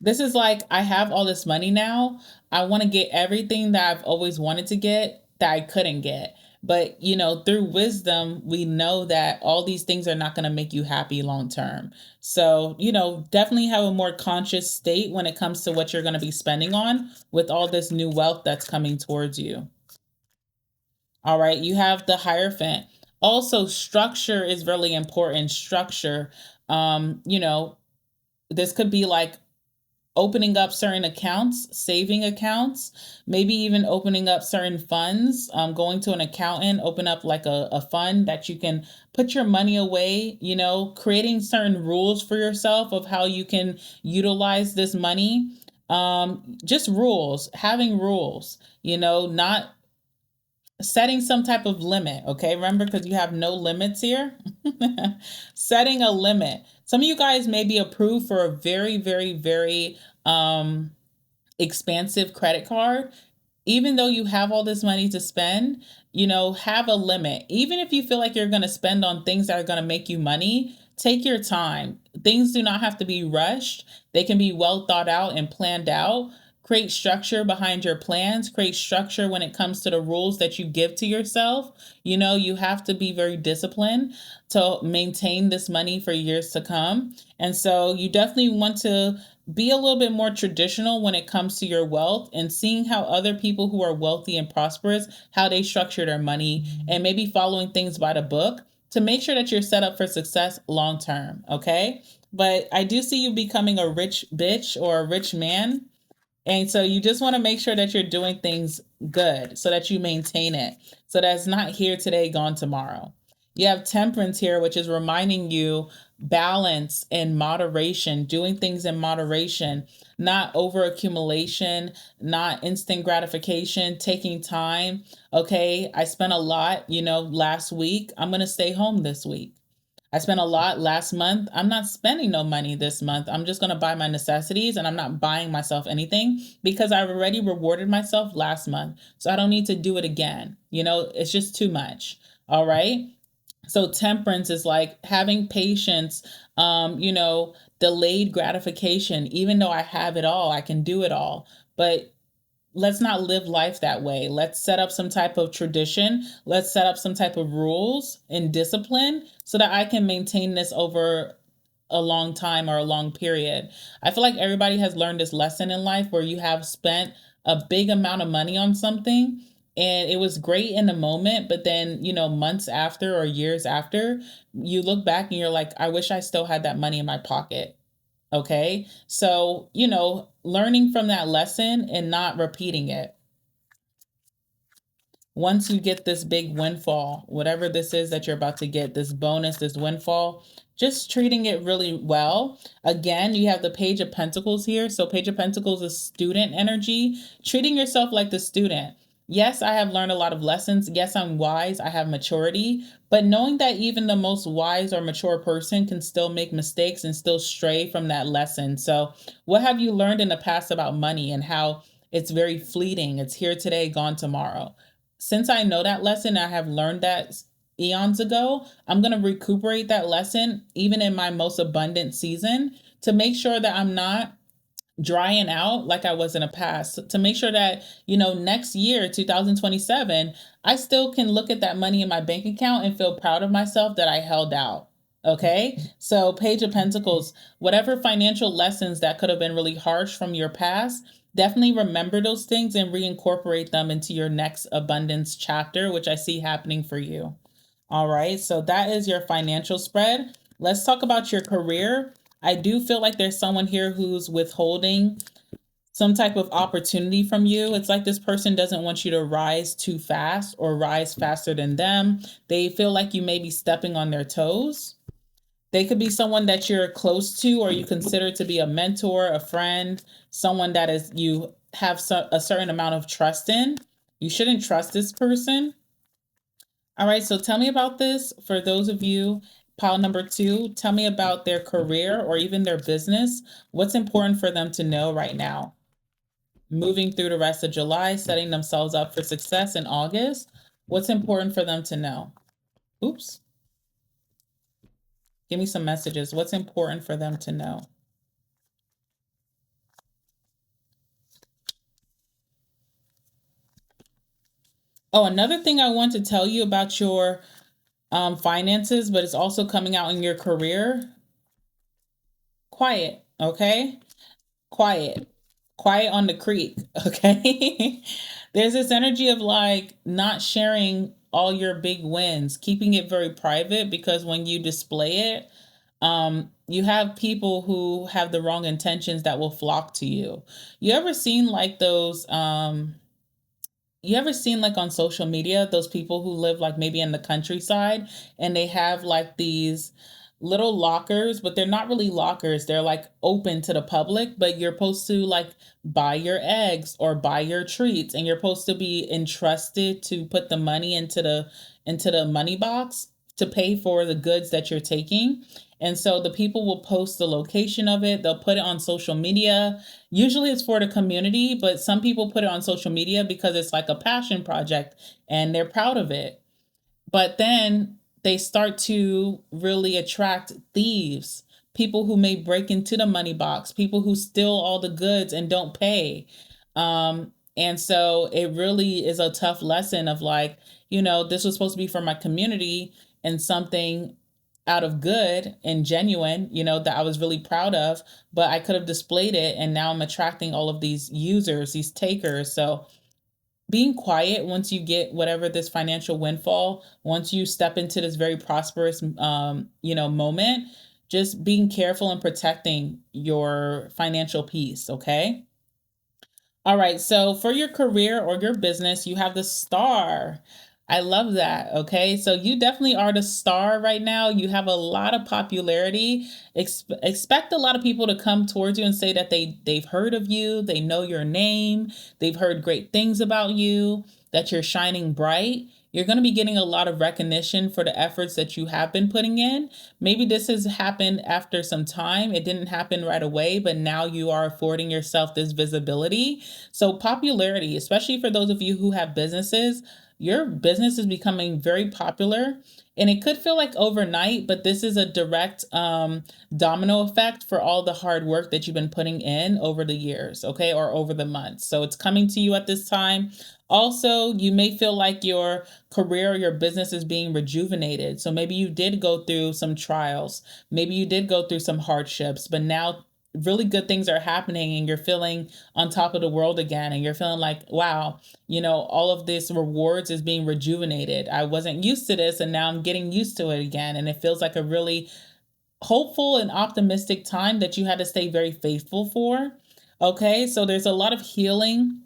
This is like, I have all this money now. I want to get everything that I've always wanted to get that I couldn't get. But, through wisdom, we know that all these things are not going to make you happy long term. So, definitely have a more conscious state when it comes to what you're going to be spending on with all this new wealth that's coming towards you. All right, you have the Hierophant. Also, structure is really important. Structure, this could be like opening up certain accounts, saving accounts, maybe even opening up certain funds, going to an accountant, open up like a fund that you can put your money away, creating certain rules for yourself of how you can utilize this money. Just rules, having rules, not setting some type of limit. Okay, remember, because you have no limits here. Setting a limit. Some of you guys may be approved for a very, very, very expansive credit card. Even though you have all this money to spend, have a limit. Even if you feel like you're going to spend on things that are going to make you money, take your time. Things do not have to be rushed. They can be well thought out and planned out. Create structure behind your plans. Create structure when it comes to the rules that you give to yourself. You have to be very disciplined to maintain this money for years to come. And so you definitely want to be a little bit more traditional when it comes to your wealth and seeing how other people who are wealthy and prosperous, how they structure their money, and maybe following things by the book to make sure that you're set up for success long term. Okay. But I do see you becoming a rich bitch or a rich man. And so you just want to make sure that you're doing things good so that you maintain it. So that's not here today, gone tomorrow. You have Temperance here, which is reminding you balance and moderation, doing things in moderation, not over accumulation, not instant gratification, taking time. Okay, I spent a lot, last week. I'm going to stay home this week. I spent a lot last month. I'm not spending no money this month. I'm just going to buy my necessities and I'm not buying myself anything because I already rewarded myself last month. So I don't need to do it again. It's just too much. All right. So temperance is like having patience, delayed gratification. Even though I have it all, I can do it all. But let's not live life that way. Let's set up some type of tradition. Let's set up some type of rules and discipline so that I can maintain this over a long time or a long period. I feel like everybody has learned this lesson in life where you have spent a big amount of money on something and it was great in the moment, but then, months after or years after, you look back and you're like, I wish I still had that money in my pocket. Okay. So, learning from that lesson and not repeating it. Once you get this big windfall, whatever this is that you're about to get, this bonus, this windfall, just treating it really well. Again, you have the Page of Pentacles here. So Page of Pentacles is student energy, treating yourself like the student. Yes, I have learned a lot of lessons. Yes, I'm wise. I have maturity. But knowing that even the most wise or mature person can still make mistakes and still stray from that lesson. So what have you learned in the past about money and how it's very fleeting? It's here today, gone tomorrow. Since I know that lesson, I have learned that eons ago. I'm going to recuperate that lesson even in my most abundant season to make sure that I'm not drying out like I was in the past, to make sure that, next year, 2027, I still can look at that money in my bank account and feel proud of myself that I held out. Okay. So, Page of Pentacles, whatever financial lessons that could have been really harsh from your past, definitely remember those things and reincorporate them into your next abundance chapter, which I see happening for you. All right. So, that is your financial spread. Let's talk about your career. I do feel like there's someone here who's withholding some type of opportunity from you. It's like this person doesn't want you to rise too fast or rise faster than them. They feel like you may be stepping on their toes. They could be someone that you're close to or you consider to be a mentor, a friend, someone that is you have a certain amount of trust in. You shouldn't trust this person. All right, so tell me about this. For those of you, pile number 2, tell me about their career or even their business. What's important for them to know right now? Moving through the rest of July, setting themselves up for success in August. What's important for them to know? Oops. Give me some messages. What's important for them to know? Oh, another thing I want to tell you about your finances, but it's also coming out in your career. Quiet, okay? Quiet. Quiet on the creek, okay? There's this energy of like not sharing all your big wins, keeping it very private, because when you display it, you have people who have the wrong intentions that will flock to you. You ever seen like those you ever seen like on social media those people who live like maybe in the countryside and they have like these little lockers, but they're not really lockers. They're like open to the public, but you're supposed to like buy your eggs or buy your treats, and you're supposed to be entrusted to put the money into the money box to pay for the goods that you're taking. And so the people will post the location of it. They'll put it on social media. Usually it's for the community, but some people put it on social media because it's like a passion project and they're proud of it. But then they start to really attract thieves, people who may break into the money box, people who steal all the goods and don't pay. And so it really is a tough lesson of like, this was supposed to be for my community and something out of good and genuine, that I was really proud of, but I could have displayed it and now I'm attracting all of these users, these takers. So being quiet once you get whatever this financial windfall, once you step into this very prosperous moment, just being careful and protecting your financial peace, okay? All right, so for your career or your business, you have the star. I love that. Okay, so you definitely are the star right now. You have a lot of popularity. Expect a lot of people to come towards you and say that they've heard of you, they know your name, they've heard great things about you, that you're shining bright. You're going to be getting a lot of recognition for the efforts that you have been putting in. Maybe this has happened after some time. It didn't happen right away, but now you are affording yourself this visibility. So popularity, especially for those of you who have businesses, your business is becoming very popular, and it could feel like overnight, but this is a direct domino effect for all the hard work that you've been putting in over the years, okay, or over the months. So it's coming to you at this time. Also, you may feel like your career or your business is being rejuvenated. So maybe you did go through some trials, maybe you did go through some hardships, but now really good things are happening and you're feeling on top of the world again, and you're feeling like, wow, all of this rewards is being rejuvenated. I wasn't used to this and now I'm getting used to it again, and it feels like a really hopeful and optimistic time that you had to stay very faithful for. Okay, so there's a lot of healing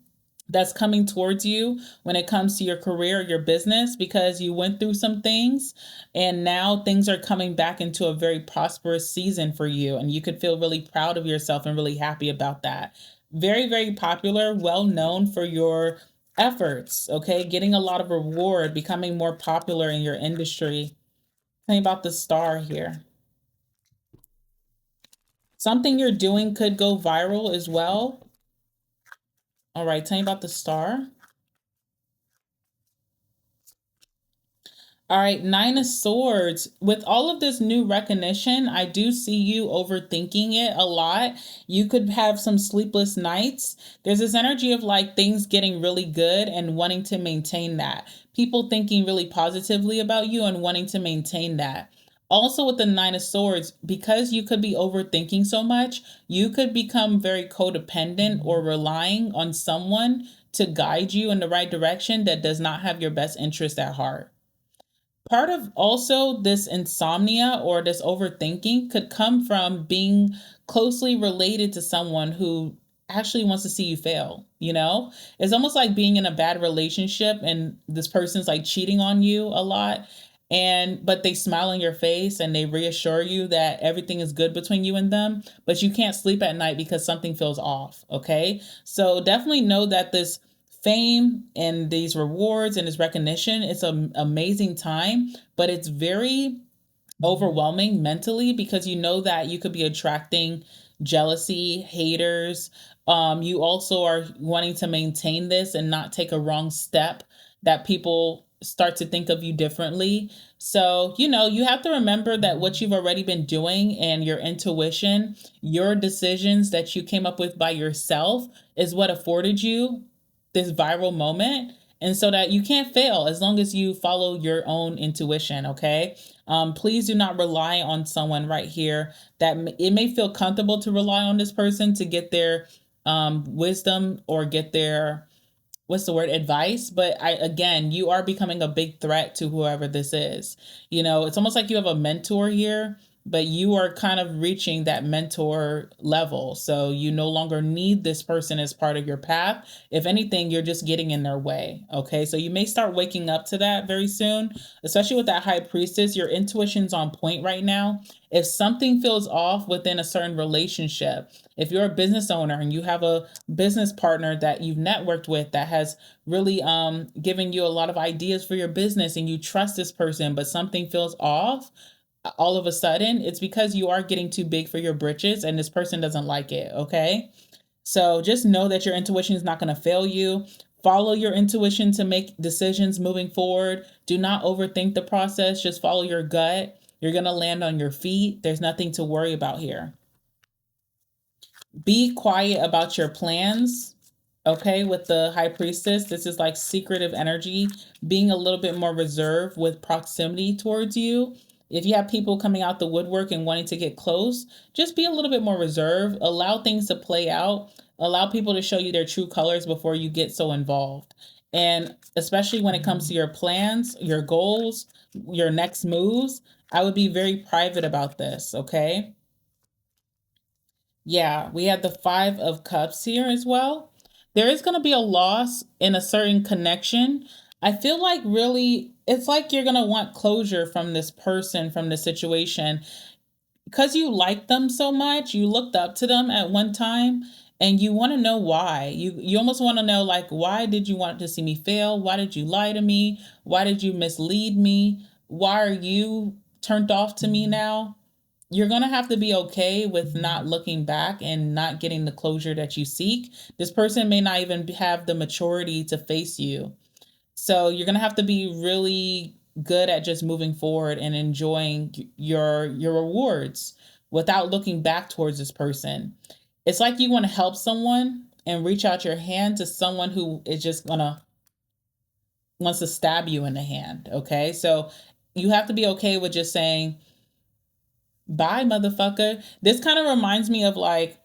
that's coming towards you when it comes to your career or your business, because you went through some things and now things are coming back into a very prosperous season for you, and you could feel really proud of yourself and really happy about that. Very, very popular, well known for your efforts, okay? Getting a lot of reward, becoming more popular in your industry. Tell me about the star here. Something you're doing could go viral as well. All right, tell me about the star. All right, Nine of Swords. With all of this new recognition, I do see you overthinking it a lot. You could have some sleepless nights. There's this energy of like things getting really good and wanting to maintain that. People thinking really positively about you and wanting to maintain that. Also, with the Nine of Swords, because you could be overthinking so much, you could become very codependent or relying on someone to guide you in the right direction that does not have your best interest at heart. Part of also this insomnia or this overthinking could come from being closely related to someone who actually wants to see you fail. It's almost like being in a bad relationship and this person's like cheating on you a lot, and but they smile in your face and they reassure you that everything is good between you and them, but you can't sleep at night because something feels off. Okay, so definitely know that this fame and these rewards and this recognition, it's an amazing time, but it's very overwhelming mentally because you know that you could be attracting jealousy, haters. You also are wanting to maintain this and not take a wrong step that people start to think of you differently. So, you have to remember that what you've already been doing and your intuition, your decisions that you came up with by yourself is what afforded you this viral moment. And so that you can't fail as long as you follow your own intuition, okay? Please do not rely on someone right here that it may feel comfortable to rely on this person to get their wisdom or get their, what's the word, advice. But again, you are becoming a big threat to whoever this is. It's almost like you have a mentor here, but you are kind of reaching that mentor level. So you no longer need this person as part of your path. If anything, you're just getting in their way. Okay. So you may start waking up to that very soon, especially with that high priestess. Your intuition's on point right now. If something feels off within a certain relationship, if you're a business owner and you have a business partner that you've networked with that has really given you a lot of ideas for your business and you trust this person, but something feels off, all of a sudden, it's because you are getting too big for your britches and this person doesn't like it, okay? So just know that your intuition is not going to fail you. Follow your intuition to make decisions moving forward. Do not overthink the process. Just follow your gut. You're going to land on your feet. There's nothing to worry about here. Be quiet about your plans. Okay, with the high priestess, this is like secretive energy, being a little bit more reserved with proximity towards you. If you have people coming out the woodwork and wanting to get close, just be a little bit more reserved. Allow things to play out. Allow people to show you their true colors before you get so involved. And especially when it comes to your plans, your goals, your next moves, I would be very private about this, okay? Yeah, we had the Five of Cups here as well. There is going to be a loss in a certain connection. I feel like really, it's like you're going to want closure from this person, from the situation, because you like them so much. You looked up to them at one time and you want to know why. You almost want to know, like, why did you want to see me fail? Why did you lie to me? Why did you mislead me? Why are you turned off to me now? You're going to have to be okay with not looking back and not getting the closure that you seek. This person may not even have the maturity to face you. So you're going to have to be really good at just moving forward and enjoying your rewards without looking back towards this person. It's like you want to help someone and reach out your hand to someone who is just going to wants to stab you in the hand, okay? So you have to be okay with just saying, bye, motherfucker. This kind of reminds me of like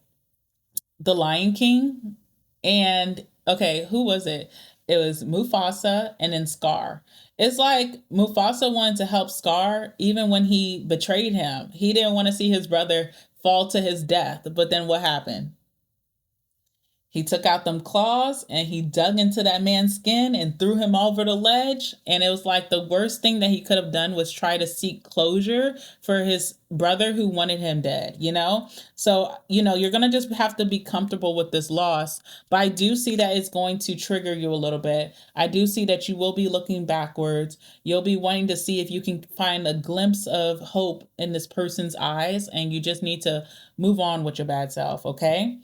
The Lion King. And okay, who was it? It was Mufasa and then Scar. It's like Mufasa wanted to help Scar even when he betrayed him. He didn't want to see his brother fall to his death. But then what happened? He took out them claws and he dug into that man's skin and threw him over the ledge. And it was like the worst thing that he could have done was try to seek closure for his brother who wanted him dead. So, you're going to just have to be comfortable with this loss. But I do see that it's going to trigger you a little bit. I do see that you will be looking backwards. You'll be wanting to see if you can find a glimpse of hope in this person's eyes. And you just need to move on with your bad self, okay?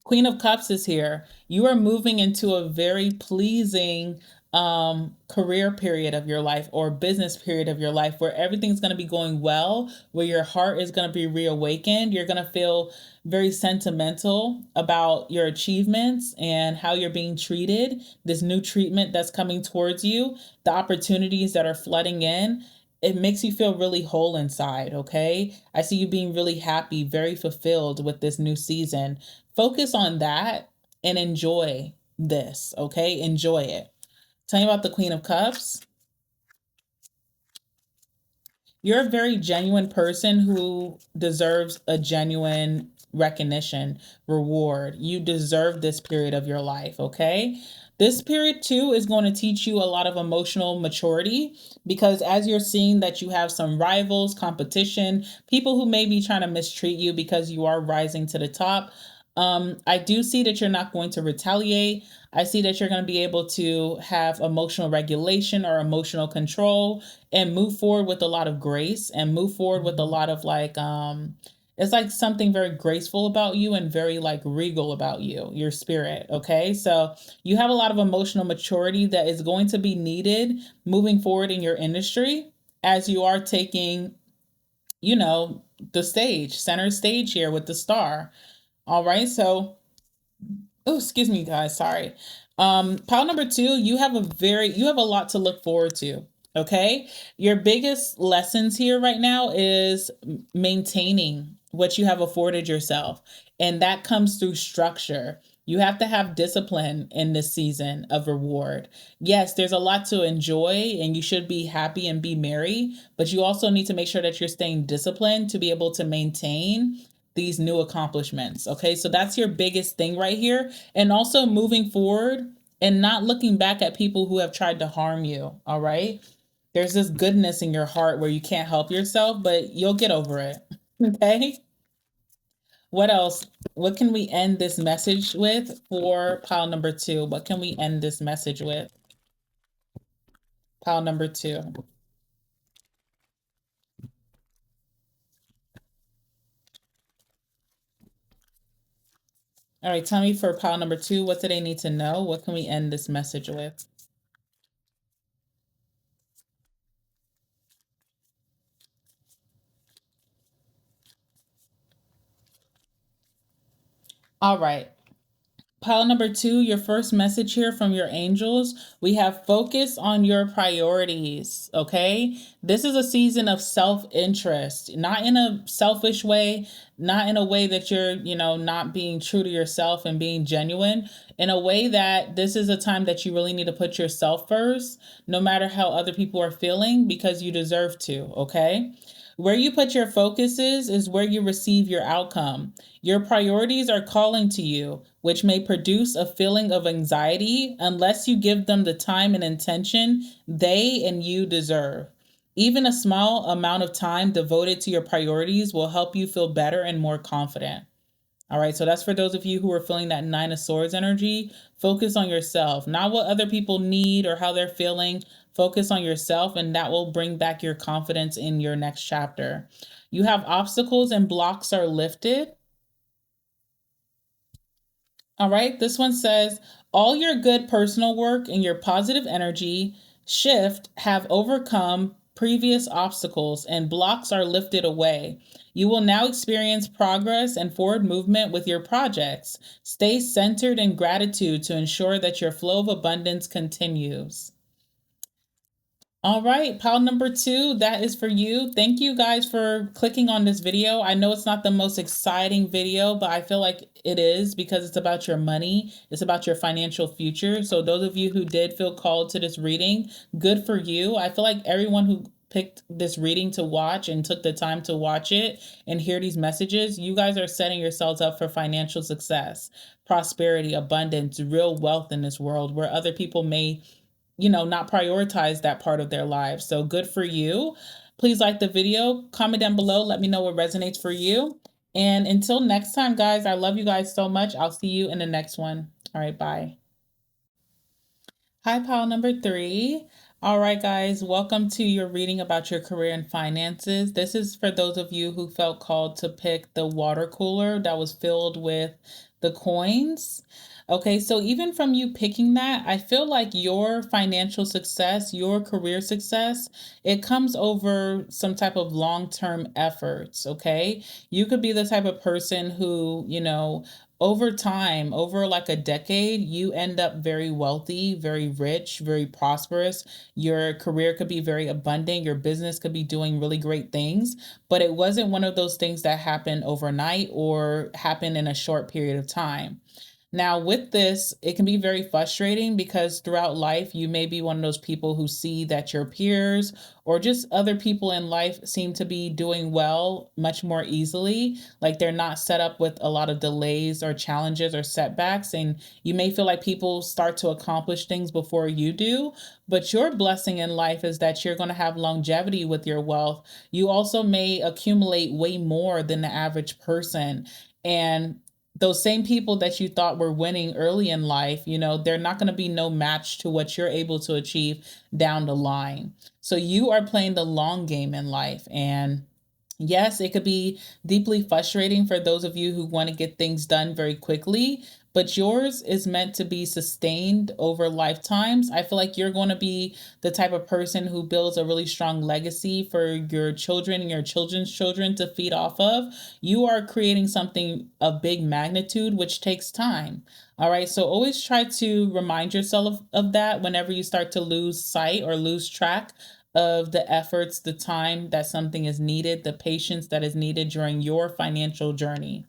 Queen of Cups is here. You are moving into a very pleasing career period of your life or business period of your life where everything's going to be going well, where your heart is going to be reawakened. You're going to feel very sentimental about your achievements and how you're being treated, this new treatment that's coming towards you, the opportunities that are flooding in. It makes you feel really whole inside, okay? I see you being really happy, very fulfilled with this new season. Focus on that and enjoy this, okay? Enjoy it. Tell me about the Queen of Cups. You're a very genuine person who deserves a genuine recognition, reward. You deserve this period of your life, okay? This period too is going to teach you a lot of emotional maturity because as you're seeing that you have some rivals, competition, people who may be trying to mistreat you because you are rising to the top. I do see that you're not going to retaliate. I see that you're going to be able to have emotional regulation or emotional control and move forward with a lot of grace and move forward with a lot of it's like something very graceful about you and very like regal about you, your spirit. Okay. So you have a lot of emotional maturity that is going to be needed moving forward in your industry as you are taking, the stage, center stage here with the star. All right. So, oh, excuse me, guys. Sorry. Pile number two, you have a lot to look forward to. Okay. Your biggest lessons here right now is maintaining what you have afforded yourself. And that comes through structure. You have to have discipline in this season of reward. Yes, there's a lot to enjoy and you should be happy and be merry, but you also need to make sure that you're staying disciplined to be able to maintain these new accomplishments. Okay, so that's your biggest thing right here. And also moving forward and not looking back at people who have tried to harm you. All right, there's this goodness in your heart where you can't help yourself, but you'll get over it. Okay, what else? What can we end this message with for pile number two? What can we end this message with? Pile number two. All right, tell me for pile number two, what do they need to know? What can we end this message with? All right. Pile number two, your first message here from your angels. We have focus on your priorities. Okay. This is a season of self interest, not in a selfish way, not in a way that you're, not being true to yourself and being genuine, in a way that this is a time that you really need to put yourself first, no matter how other people are feeling, because you deserve to. Okay. Where you put your focus is where you receive your outcome. Your priorities are calling to you, which may produce a feeling of anxiety unless you give them the time and intention they and you deserve. Even a small amount of time devoted to your priorities will help you feel better and more confident. All right, so that's for those of you who are feeling that Nine of Swords energy. Focus on yourself, not what other people need or how they're feeling. Focus on yourself, and that will bring back your confidence in your next chapter. You have obstacles and blocks are lifted. All right, this one says, all your good personal work and your positive energy shift have overcome previous obstacles and blocks are lifted away. You will now experience progress and forward movement with your projects. Stay centered in gratitude to ensure that your flow of abundance continues. All right, pile number two, that is for you. Thank you guys for clicking on this video. I know it's not the most exciting video, but I feel like it is because it's about your money. It's about your financial future. So those of you who did feel called to this reading, good for you. I feel like everyone who picked this reading to watch and took the time to watch it and hear these messages, you guys are setting yourselves up for financial success, prosperity, abundance, real wealth in this world where other people may not prioritize that part of their lives. So good for you. Please like the video, comment down below, let me know what resonates for you. And until next time, guys, I love you guys so much. I'll see you in the next one. All right, bye. Hi, pile number three. All right, guys, welcome to your reading about your career and finances. This is for those of you who felt called to pick the water cooler that was filled with the coins. Okay, so even from you picking that, I feel like your financial success, your career success, it comes over some type of long-term efforts, okay? You could be the type of person who, over time, over like a decade, you end up very wealthy, very rich, very prosperous. Your career could be very abundant, your business could be doing really great things, but it wasn't one of those things that happened overnight or happened in a short period of time. Now, with this, it can be very frustrating because throughout life, you may be one of those people who see that your peers or just other people in life seem to be doing well much more easily. Like they're not set up with a lot of delays or challenges or setbacks. And you may feel like people start to accomplish things before you do. But your blessing in life is that you're going to have longevity with your wealth. You also may accumulate way more than the average person. And those same people that you thought were winning early in life, they're not going to be no match to what you're able to achieve down the line. So you are playing the long game in life. And yes, it could be deeply frustrating for those of you who want to get things done very quickly, but yours is meant to be sustained over lifetimes. I feel like you're going to be the type of person who builds a really strong legacy for your children and your children's children to feed off of. You are creating something of big magnitude, which takes time. All right, so always try to remind yourself of that whenever you start to lose sight or lose track of the efforts, the time that something is needed, the patience that is needed during your financial journey.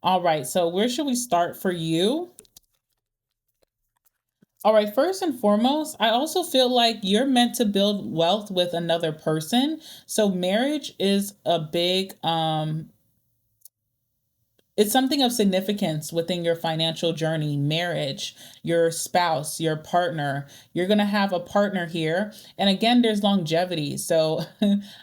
All right, so where should we start for you? All right, first and foremost, I also feel like you're meant to build wealth with another person. So marriage is a big it's something of significance within your financial journey, marriage, your spouse, your partner. You're going to have a partner here. And again, there's longevity. So,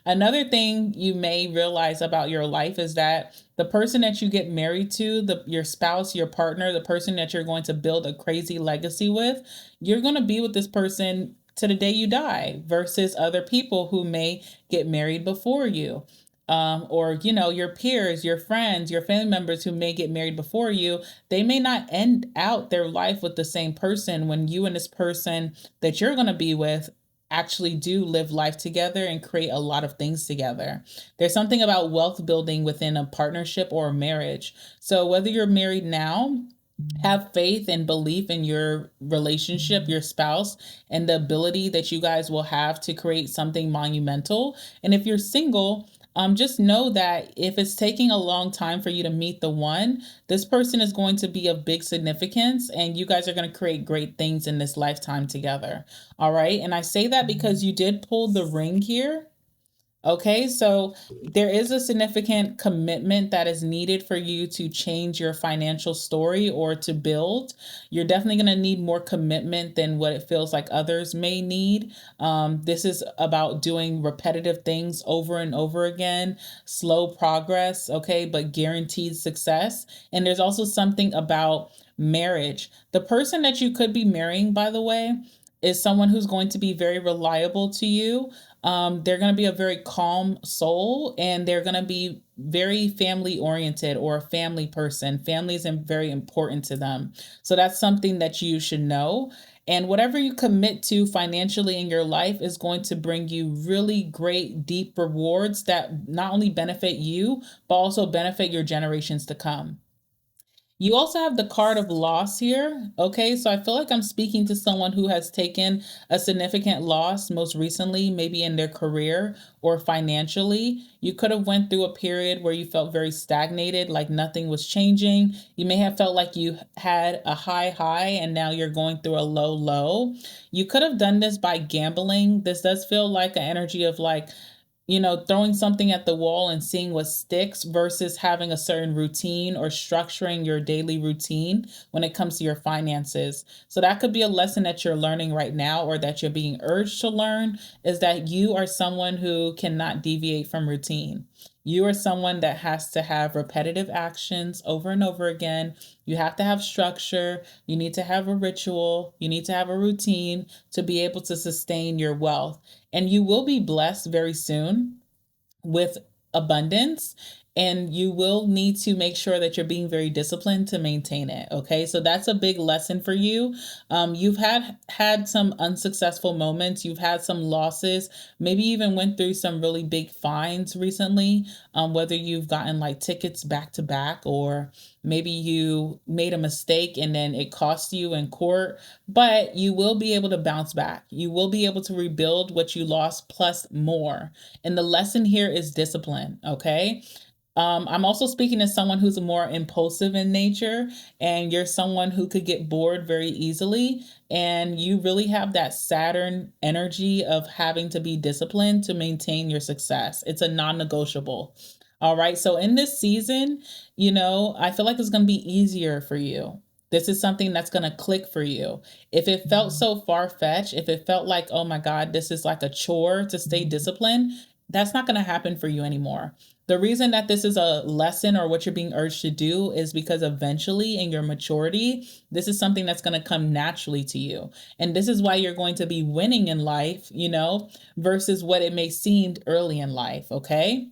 another thing you may realize about your life is that the person that you get married to, your spouse, your partner, the person that you're going to build a crazy legacy with, you're going to be with this person to the day you die versus other people who may get married before you, or your peers, your friends, your family members who may get married before you. They may not end out their life with the same person when you and this person that you're going to be with actually do live life together and create a lot of things together. There's something about wealth building within a partnership or a marriage. So whether you're married now, have faith and belief in your relationship, your spouse, and the ability that you guys will have to create something monumental. And if you're single, just know that if it's taking a long time for you to meet the one, this person is going to be of big significance and you guys are going to create great things in this lifetime together. All right. And I say that because you did pull the ring here. Okay, so there is a significant commitment that is needed for you to change your financial story or to build. You're definitely going to need more commitment than what it feels like others may need. This is about doing repetitive things over and over again, slow progress, okay, but guaranteed success. And there's also something about marriage. The person that you could be marrying, by the way, is someone who's going to be very reliable to you. They're going to be a very calm soul and they're going to be very family oriented or a family person. Family is very important to them. So that's something that you should know. And whatever you commit to financially in your life is going to bring you really great, deep rewards that not only benefit you, but also benefit your generations to come. You also have the card of loss here. Okay, so I feel like I'm speaking to someone who has taken a significant loss most recently, maybe in their career or financially. You could have went through a period where you felt very stagnated, like nothing was changing. You may have felt like you had a high and now you're going through a low. You could have done this by gambling. This does feel like an energy of like, throwing something at the wall and seeing what sticks versus having a certain routine or structuring your daily routine when it comes to your finances. So that could be a lesson that you're learning right now or that you're being urged to learn, is that you are someone who cannot deviate from routine. You are someone that has to have repetitive actions over and over again. You have to have structure. You need to have a ritual. You need to have a routine to be able to sustain your wealth. And you will be blessed very soon with abundance. and you will need to make sure that you're being very disciplined to maintain it. Okay, so that's a big lesson for you. You've had some unsuccessful moments, you've had some losses, maybe even went through some really big fines recently, whether you've gotten like tickets back to back, or maybe you made a mistake and then it cost you in court, but you will be able to bounce back. You will be able to rebuild what you lost plus more. And the lesson here is discipline, okay? I'm also speaking as someone who's more impulsive in nature, and you're someone who could get bored very easily. And you really have that Saturn energy of having to be disciplined to maintain your success. It's a non negotiable. All right. So in this season, I feel like it's going to be easier for you. This is something that's going to click for you. If it felt so far fetched, if it felt like, oh my God, this is like a chore to stay disciplined, that's not going to happen for you anymore. The reason that this is a lesson or what you're being urged to do is because eventually in your maturity, this is something that's going to come naturally to you. And this is why you're going to be winning in life, versus what it may seem early in life. Okay.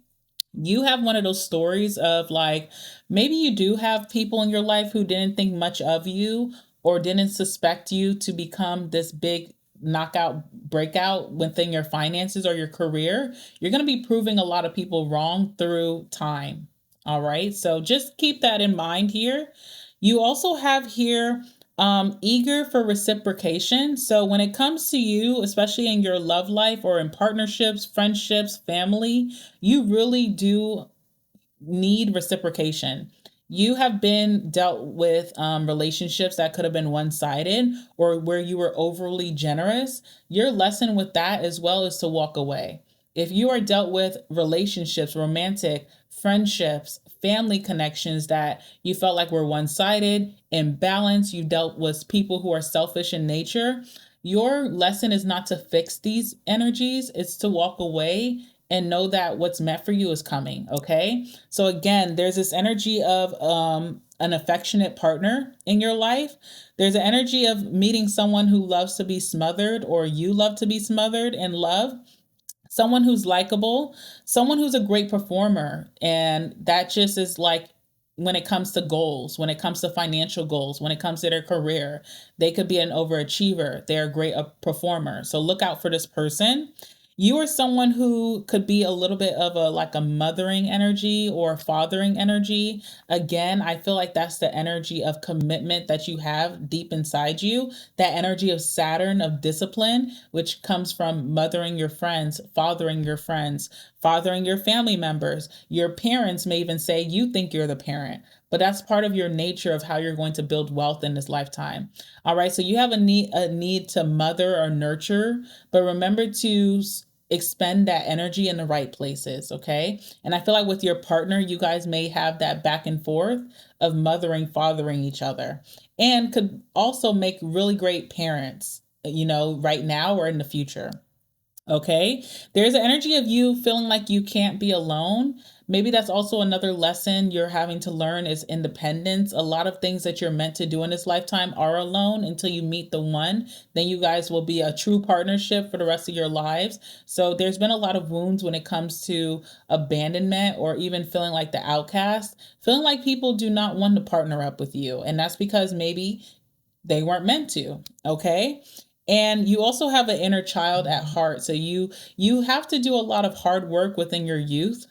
You have one of those stories of like, maybe you do have people in your life who didn't think much of you or didn't suspect you to become this big knockout breakout within your finances or your career. You're going to be proving a lot of people wrong through time. All right. So just keep that in mind here. You also have here eager for reciprocation. So when it comes to you, especially in your love life or in partnerships, friendships, family, you really do need reciprocation. You have been dealt with relationships that could have been one sided or where you were overly generous. Your lesson with that as well is to walk away. If you are dealt with relationships, romantic, friendships, family connections that you felt like were one sided, imbalanced, you dealt with people who are selfish in nature, your lesson is not to fix these energies, it's to walk away and know that what's meant for you is coming. Okay. So again, there's this energy of an affectionate partner in your life. There's an energy of meeting someone who loves to be smothered, or you love to be smothered in love. Someone who's likable, someone who's a great performer. And that just is like, when it comes to goals, when it comes to financial goals, when it comes to their career, they could be an overachiever. They're a great performer. So look out for this person. You are someone who could be a little bit of a like a mothering energy or fathering energy. Again, I feel like that's the energy of commitment that you have deep inside you, that energy of Saturn, of discipline, which comes from mothering your friends, fathering your family members. Your parents may even say you think you're the parent, but that's part of your nature of how you're going to build wealth in this lifetime. All right, so you have a need to mother or nurture, but remember to expend that energy in the right places, okay? And I feel like with your partner, you guys may have that back and forth of mothering, fathering each other, and could also make really great parents, right now or in the future. Okay. There's an energy of you feeling like you can't be alone. Maybe that's also another lesson you're having to learn is independence. A lot of things that you're meant to do in this lifetime are alone until you meet the one. Then you guys will be a true partnership for the rest of your lives. So there's been a lot of wounds when it comes to abandonment or even feeling like the outcast, feeling like people do not want to partner up with you. And that's because maybe they weren't meant to. Okay. And you also have an inner child at heart. So you have to do a lot of hard work within your youth.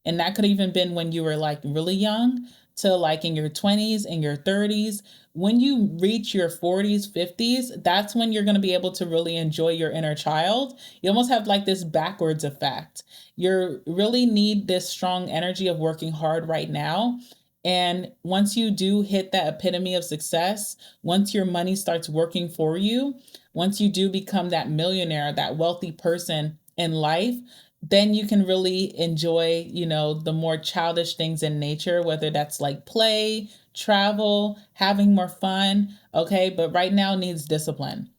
And that could even been when you were like really young to like in your 20s and your 30s. When you reach your 40s, 50s, that's when you're going to be able to really enjoy your inner child. You almost have like this backwards effect. You really need this strong energy of working hard right now. And once you do hit that epitome of success, once your money starts working for you, once you do become that millionaire, that wealthy person in life, then you can really enjoy, the more childish things in nature, whether that's like play, travel, having more fun. Okay. But right now needs discipline.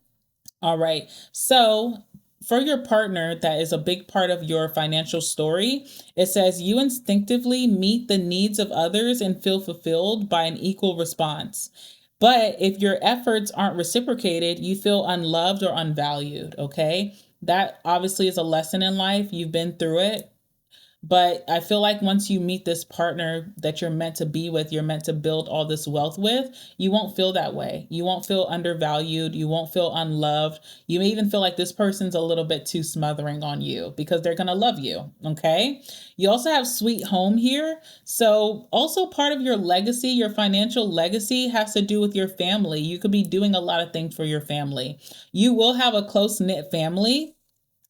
All right. So for your partner, that is a big part of your financial story. It says you instinctively meet the needs of others and feel fulfilled by an equal response. But if your efforts aren't reciprocated, you feel unloved or unvalued. Okay. That obviously is a lesson in life. You've been through it. But I feel like once you meet this partner that you're meant to be with, you're meant to build all this wealth with, you won't feel that way. You won't feel undervalued. You won't feel unloved. You may even feel like this person's a little bit too smothering on you because they're going to love you. Okay. You also have sweet home here. So, also part of your legacy, your financial legacy, has to do with your family. You could be doing a lot of things for your family. You will have a close knit family.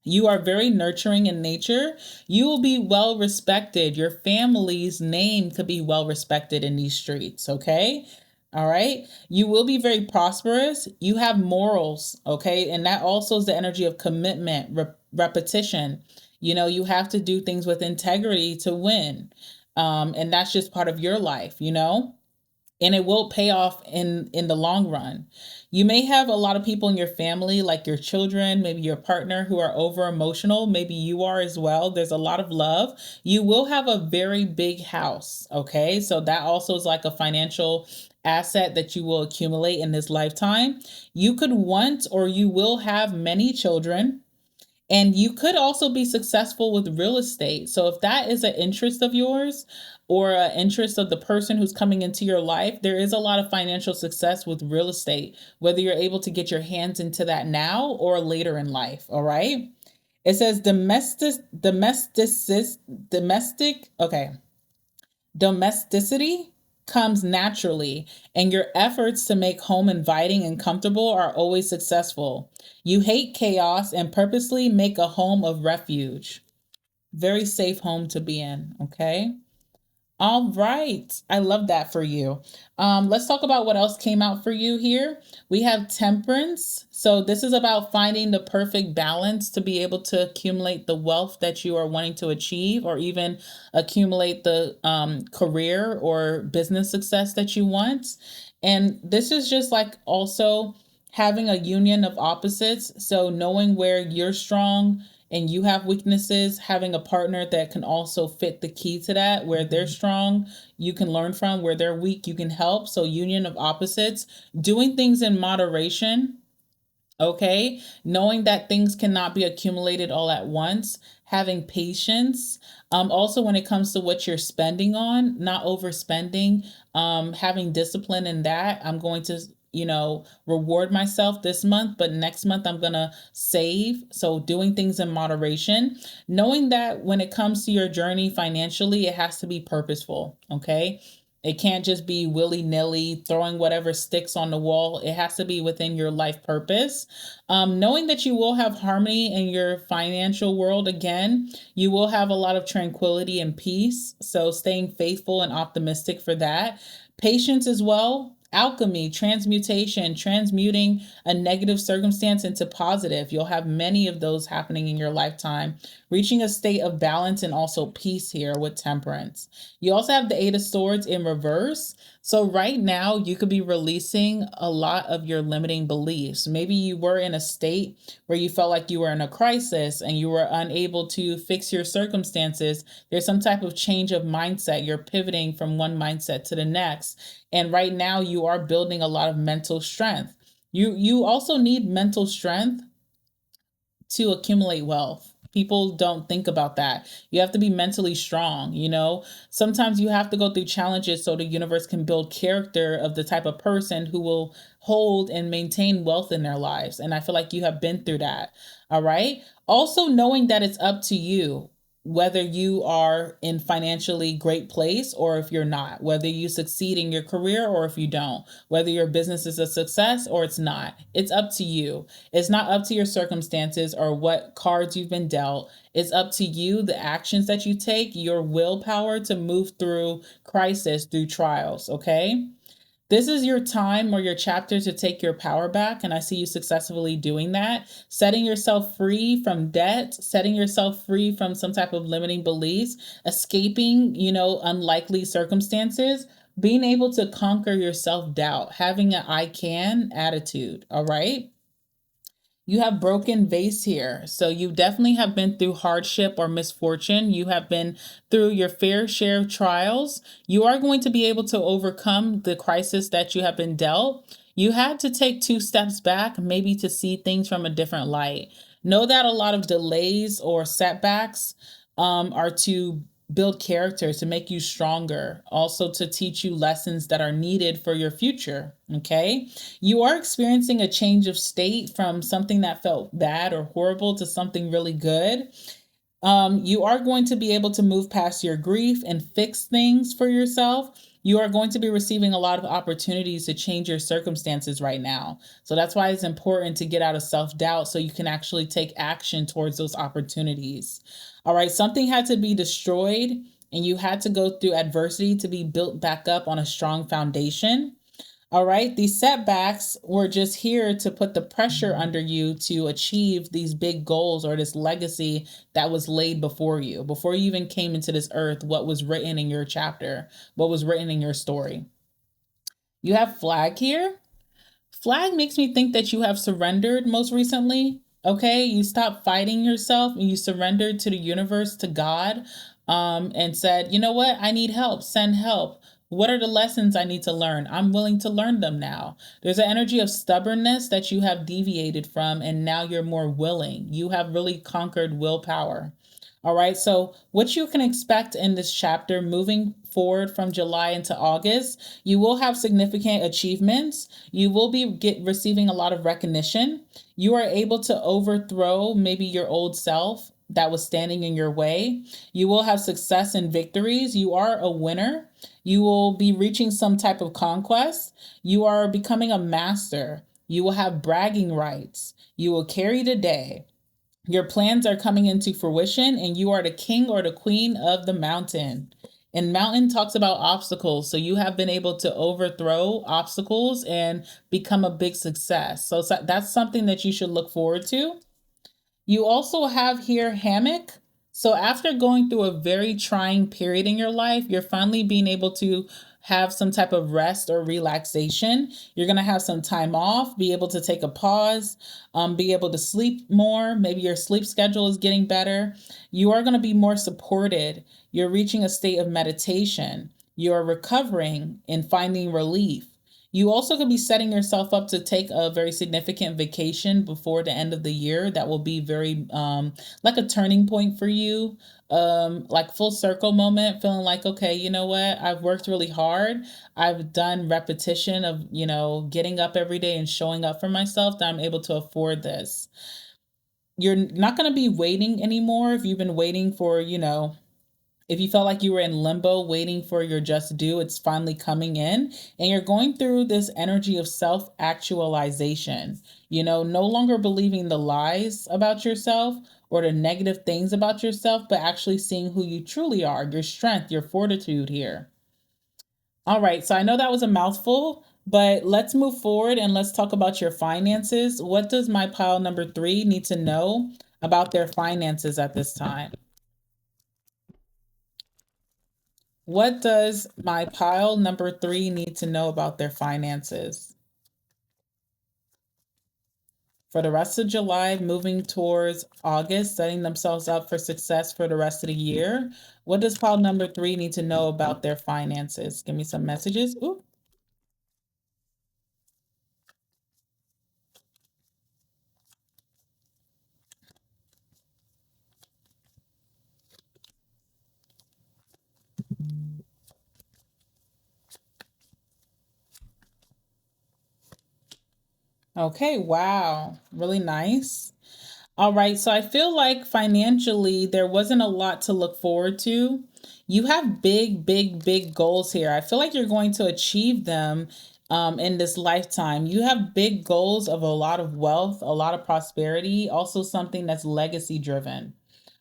You are very nurturing in nature. You will be well respected. Your family's name could be well respected in these streets, okay? All right. You will be very prosperous. You have morals, okay? And that also is the energy of commitment, repetition. You know, you have to do things with integrity to win. And that's just part of your life, you know? And it will pay off in the long run. You may have a lot of people in your family, like your children, maybe your partner, who are over emotional. Maybe you are as well. There's a lot of love. You will have a very big house, okay? So that also is like a financial asset that you will accumulate in this lifetime. You could want, or you will have, many children, and you could also be successful with real estate. So if that is an interest of yours, or an interest of the person who's coming into your life, there is a lot of financial success with real estate, whether you're able to get your hands into that now or later in life. All right. It says okay. Domesticity comes naturally, and your efforts to make home inviting and comfortable are always successful. You hate chaos and purposely make a home of refuge. Very safe home to be in, okay? All right. I love that for you. Let's talk about what else came out for you here. We have temperance. So, this is about finding the perfect balance to be able to accumulate the wealth that you are wanting to achieve, or even accumulate the career or business success that you want. And this is just like also having a union of opposites. So, knowing where you're strong and you have weaknesses, having a partner that can also fit the key to that, where they're strong, you can learn from, where they're weak, you can help. So, union of opposites, doing things in moderation, okay? Knowing that things cannot be accumulated all at once, having patience. Also, when it comes to what you're spending on, not overspending, having discipline in that. I'm going to, reward myself this month, but next month I'm going to save. So, doing things in moderation, knowing that when it comes to your journey financially, it has to be purposeful, okay? It can't just be willy nilly throwing whatever sticks on the wall. It has to be within your life purpose. Knowing that you will have harmony in your financial world again, you will have a lot of tranquility and peace. So, staying faithful and optimistic for that. Patience as well. Alchemy, transmutation, transmuting a negative circumstance into positive. You'll have many of those happening in your lifetime. Reaching a state of balance and also peace here with temperance. You also have the Eight of Swords in reverse. So right now you could be releasing a lot of your limiting beliefs. Maybe you were in a state where you felt like you were in a crisis and you were unable to fix your circumstances. There's some type of change of mindset. You're pivoting from one mindset to the next. And right now you are building a lot of mental strength. You also need mental strength to accumulate wealth. People don't think about that. You have to be mentally strong, you know? Sometimes you have to go through challenges so the universe can build character of the type of person who will hold and maintain wealth in their lives. And I feel like you have been through that. All right. Also, knowing that it's up to you whether you are in financially great place or if you're not, whether you succeed in your career or if you don't, whether your business is a success or it's not. It's up to you. It's not up to your circumstances or what cards you've been dealt. It's up to you, the actions that you take, your willpower to move through crisis, through trials, okay? This is your time or your chapter to take your power back, and I see you successfully doing that. Setting yourself free from debt, setting yourself free from some type of limiting beliefs, escaping, unlikely circumstances, being able to conquer your self-doubt, having an I can attitude, all right? You have broken vase here. So you definitely have been through hardship or misfortune. You have been through your fair share of trials. You are going to be able to overcome the crisis that you have been dealt. You had to take two steps back, maybe to see things from a different light. Know that a lot of delays or setbacks are to build character, to make you stronger, also to teach you lessons that are needed for your future. Okay. You are experiencing a change of state from something that felt bad or horrible to something really good. You are going to be able to move past your grief and fix things for yourself. You are going to be receiving a lot of opportunities to change your circumstances right now. So that's why it's important to get out of self doubt so you can actually take action towards those opportunities. All right, something had to be destroyed and you had to go through adversity to be built back up on a strong foundation. All right, these setbacks were just here to put the pressure under you to achieve these big goals or this legacy that was laid before you. Before you even came into this earth, what was written in your chapter, what was written in your story. You have flag here. Flag makes me think that you have surrendered most recently. Okay, you stopped fighting yourself and you surrendered to the universe, to God, and said, you know what? I need help. Send help. What are the lessons I need to learn? I'm willing to learn them now. There's an energy of stubbornness that you have deviated from, and now you're more willing. You have really conquered willpower. All right. So, what you can expect in this chapter moving forward from July into August, you will have significant achievements. You will be receiving a lot of recognition. You are able to overthrow maybe your old self that was standing in your way. You will have success and victories. You are a winner. You will be reaching some type of conquest. You are becoming a master. You will have bragging rights. You will carry the day. Your plans are coming into fruition, and you are the king or the queen of the mountain. And mountain talks about obstacles. So you have been able to overthrow obstacles and become a big success. So that's something that you should look forward to. You also have here hammock. So after going through a very trying period in your life, you're finally being able to have some type of rest or relaxation. You're going to have some time off, be able to take a pause, be able to sleep more. Maybe your sleep schedule is getting better. You are going to be more supported. You're reaching a state of meditation. You're recovering and finding relief. You also could be setting yourself up to take a very significant vacation before the end of the year. That will be very like a turning point for you, like full circle moment, feeling like, okay, you know what? I've worked really hard. I've done repetition of, getting up every day and showing up for myself, that I'm able to afford this. You're not going to be waiting anymore if you've been waiting for, if you felt like you were in limbo waiting for your just due, it's finally coming in. And you're going through this energy of self actualization, no longer believing the lies about yourself or the negative things about yourself, but actually seeing who you truly are, your strength, your fortitude here. All right. So I know that was a mouthful, but let's move forward and let's talk about your finances. What does my pile number 3 need to know about their finances at this time? What does my pile number 3 need to know about their finances? For the rest of July, moving towards August, setting themselves up for success for the rest of the year. What does pile number 3 need to know about their finances? Give me some messages. Ooh. Okay, wow. Really nice. All right, so I feel like financially there wasn't a lot to look forward to. You have big, big, big goals here. I feel like you're going to achieve them in this lifetime. You have big goals of a lot of wealth, a lot of prosperity, also something that's legacy driven.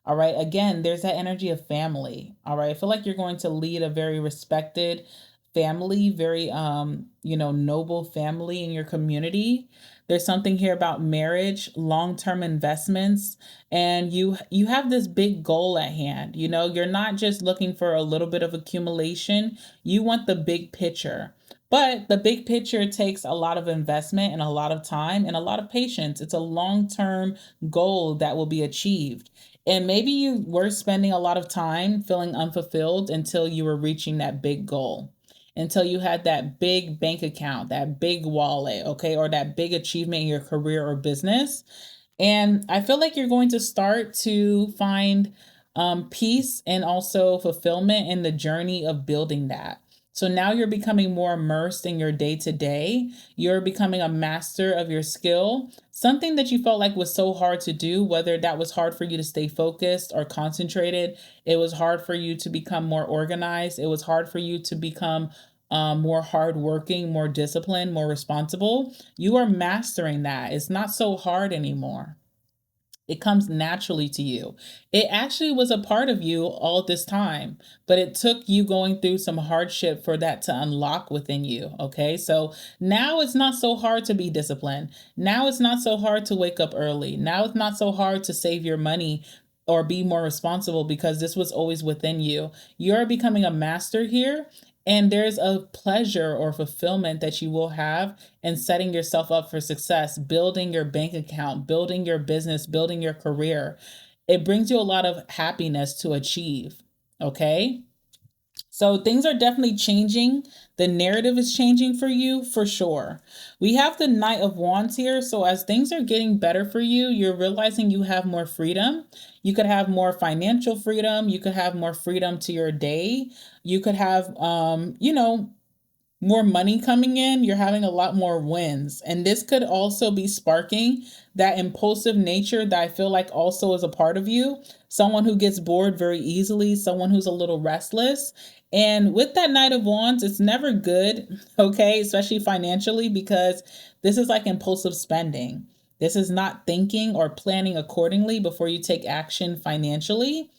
All right, again, there's that energy of family. All right, I feel like you're going to lead a very respected family, very noble family in your community. There's something here about marriage, long-term investments, and you have this big goal at hand. You're not just looking for a little bit of accumulation. You want the big picture. But the big picture takes a lot of investment and a lot of time and a lot of patience. It's a long-term goal that will be achieved. And maybe you were spending a lot of time feeling unfulfilled until you were reaching that big goal, until you had that big bank account, that big wallet, okay, or that big achievement in your career or business. And I feel like you're going to start to find peace and also fulfillment in the journey of building that. So now you're becoming more immersed in your day to day. You're becoming a master of your skill. Something that you felt like was so hard to do, whether that was hard for you to stay focused or concentrated, it was hard for you to become more organized, it was hard for you to become more hardworking, more disciplined, more responsible. You are mastering that. It's not so hard anymore. It comes naturally to you. It actually was a part of you all this time, but it took you going through some hardship for that to unlock within you. Okay. So now it's not so hard to be disciplined. Now it's not so hard to wake up early. Now it's not so hard to save your money or be more responsible because this was always within you. You're becoming a master here. And there's a pleasure or fulfillment that you will have in setting yourself up for success, building your bank account, building your business, building your career. It brings you a lot of happiness to achieve. Okay. So things are definitely changing. The narrative is changing for you for sure. We have the Knight of Wands here. So as things are getting better for you, you're realizing you have more freedom. You could have more financial freedom. You could have more freedom to your day. You could have, more money coming in, you're having a lot more wins. And this could also be sparking that impulsive nature that I feel like also is a part of you. Someone who gets bored very easily, someone who's a little restless. And with that Knight of Wands, it's never good, okay, especially financially, because this is like impulsive spending. This is not thinking or planning accordingly before you take action financially.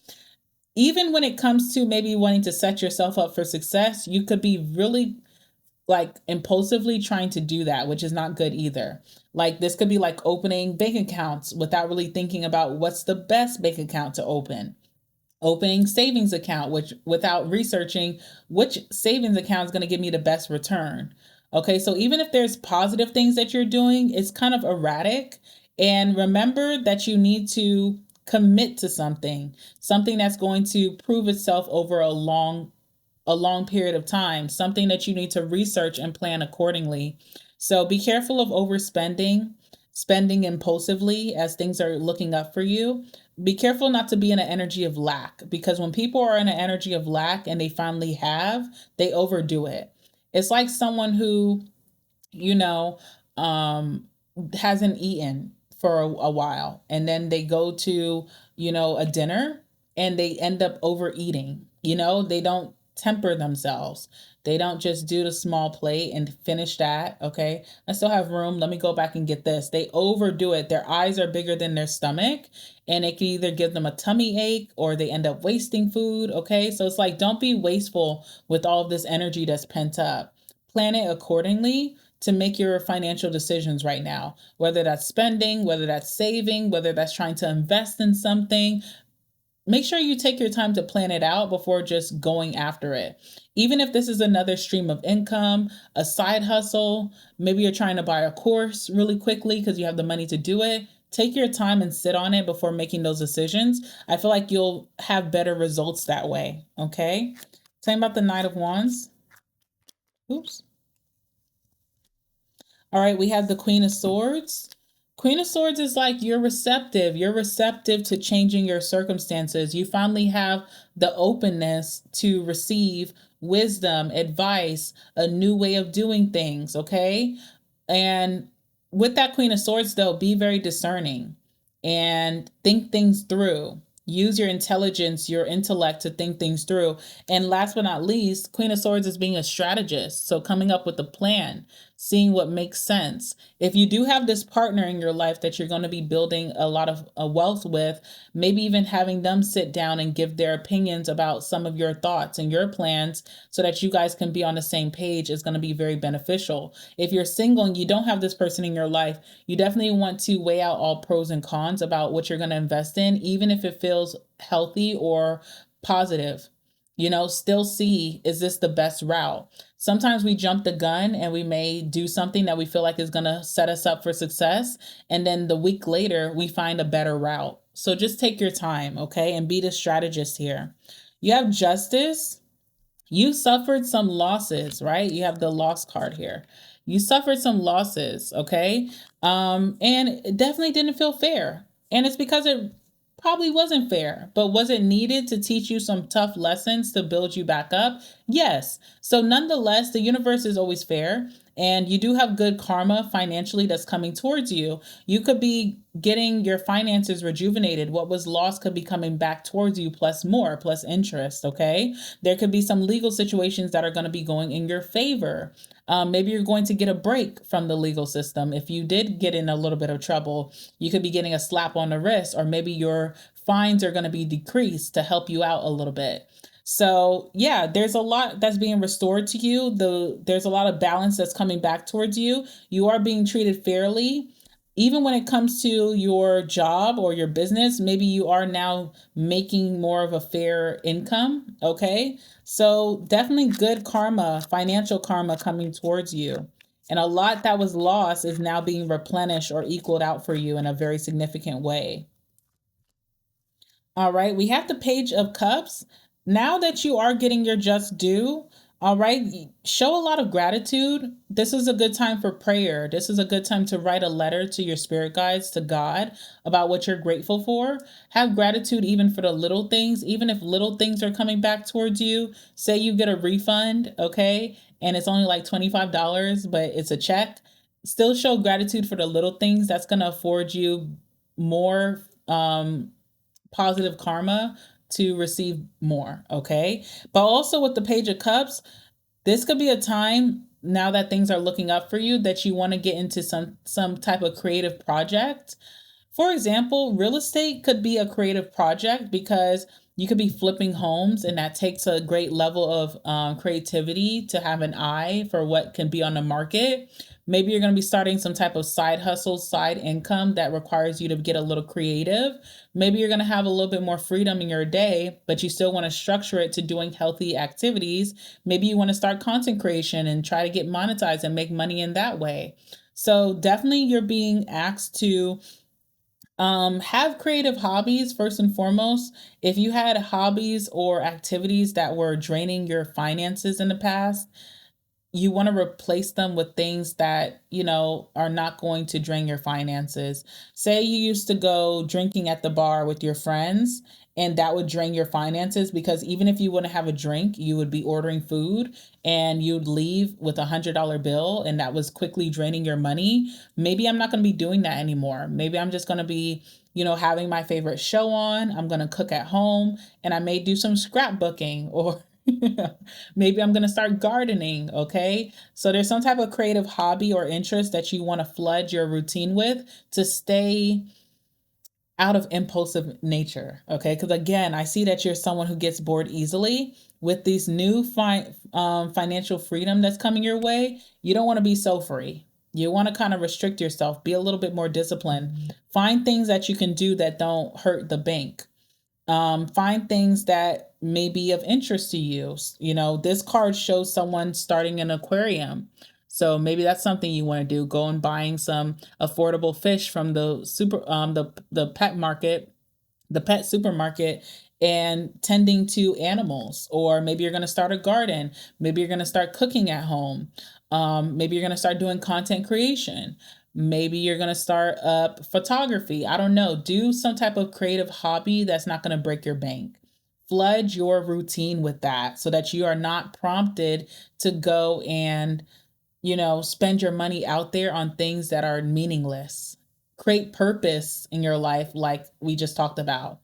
Even when it comes to maybe wanting to set yourself up for success, you could be really like impulsively trying to do that, which is not good either. Like this could be like opening bank accounts without really thinking about what's the best bank account to open. Opening savings account, which without researching which savings account is going to give me the best return. Okay, so even if there's positive things that you're doing, it's kind of erratic. And remember that you need to commit to something that's going to prove itself over a long period of time, something that you need to research and plan accordingly. So be careful of overspending, spending impulsively as things are looking up for you. Be careful not to be in an energy of lack, because when people are in an energy of lack and they finally have, they overdo it. It's like someone who, you know, um, hasn't eaten for a while and then they go to, a dinner and they end up overeating. They don't temper themselves. They don't just do the small plate and finish that. Okay. I still have room. Let me go back and get this. They overdo it. Their eyes are bigger than their stomach and it can either give them a tummy ache or they end up wasting food. Okay. So it's like, don't be wasteful with all of this energy that's pent up. Plan it accordingly to make your financial decisions right now, whether that's spending, whether that's saving, whether that's trying to invest in something. Make sure you take your time to plan it out before just going after it. Even if this is another stream of income, a side hustle, maybe you're trying to buy a course really quickly because you have the money to do it. Take your time and sit on it before making those decisions. I feel like you'll have better results that way. Okay. Talking about the Knight of Wands. Oops. All right, we have the Queen of Swords. Queen of Swords is like you're receptive. You're receptive to changing your circumstances. You finally have the openness to receive wisdom, advice, a new way of doing things, okay? And with that Queen of Swords, though, be very discerning and think things through. Use your intelligence, your intellect to think things through. And last but not least, Queen of Swords is being a strategist. So coming up with a plan, seeing what makes sense. If you do have this partner in your life that you're going to be building a lot of wealth with, maybe even having them sit down and give their opinions about some of your thoughts and your plans so that you guys can be on the same page is going to be very beneficial. If you're single and you don't have this person in your life, you definitely want to weigh out all pros and cons about what you're going to invest in, even if it feels healthy or positive. Still see, is this the best route? Sometimes we jump the gun and we may do something that we feel like is going to set us up for success. And then the week later, we find a better route. So just take your time, okay? And be the strategist here. You have Justice. You suffered some losses, right? You have the loss card here. You suffered some losses, okay? And it definitely didn't feel fair. And it's because it probably wasn't fair, but was it needed to teach you some tough lessons to build you back up? Yes. So, nonetheless, the universe is always fair, and you do have good karma financially that's coming towards you. You could be getting your finances rejuvenated. What was lost could be coming back towards you, plus more, plus interest. Okay. There could be some legal situations that are going to be going in your favor. Maybe you're going to get a break from the legal system. If you did get in a little bit of trouble, you could be getting a slap on the wrist, or maybe your fines are going to be decreased to help you out a little bit. So yeah, there's a lot that's being restored to you. There's a lot of balance that's coming back towards you. You are being treated fairly. Even when it comes to your job or your business, maybe you are now making more of a fair income. Okay. So definitely good karma, financial karma coming towards you. And a lot that was lost is now being replenished or equaled out for you in a very significant way. All right, we have the Page of Cups. Now that you are getting your just due, all right, show a lot of gratitude. This is a good time for prayer. This is a good time to write a letter to your spirit guides, to God, about what you're grateful for. Have gratitude even for the little things, even if little things are coming back towards you. Say you get a refund, okay, and it's only like $25, but it's a check. Still show gratitude for the little things. That's going to afford you more positive karma to receive more, okay? But also with the Page of Cups, this could be a time now that things are looking up for you that you want to get into some type of creative project. For example, real estate could be a creative project because you could be flipping homes, and that takes a great level of creativity to have an eye for what can be on the market. Maybe you're going to be starting some type of side hustle, side income that requires you to get a little creative. Maybe you're going to have a little bit more freedom in your day, but you still want to structure it to doing healthy activities. Maybe you want to start content creation and try to get monetized and make money in that way. So definitely you're being asked to have creative hobbies first and foremost. If you had hobbies or activities that were draining your finances in the past, you want to replace them with things that, are not going to drain your finances. Say you used to go drinking at the bar with your friends, and that would drain your finances because even if you wouldn't have a drink, you would be ordering food and you'd leave with $100 bill, and that was quickly draining your money. Maybe I'm not going to be doing that anymore. Maybe I'm just going to be, having my favorite show on. I'm going to cook at home, and I may do some scrapbooking, or maybe I'm going to start gardening. Okay. So there's some type of creative hobby or interest that you want to flood your routine with to stay out of impulsive nature. Okay. Because again, I see that you're someone who gets bored easily. With these new financial freedom that's coming your way, you don't want to be so free. You want to kind of restrict yourself, be a little bit more disciplined, find things that you can do that don't hurt the bank. Find things that may be of interest to you. This card shows someone starting an aquarium. So maybe that's something you want to do. Go and buying some affordable fish from the pet market, the pet supermarket, and tending to animals. Or maybe you're going to start a garden. Maybe you're going to start cooking at home. Maybe you're going to start doing content creation. Maybe you're going to start up photography. I don't know. Do some type of creative hobby that's not going to break your bank. Flood your routine with that so that you are not prompted to go and, spend your money out there on things that are meaningless. Create purpose in your life, like we just talked about.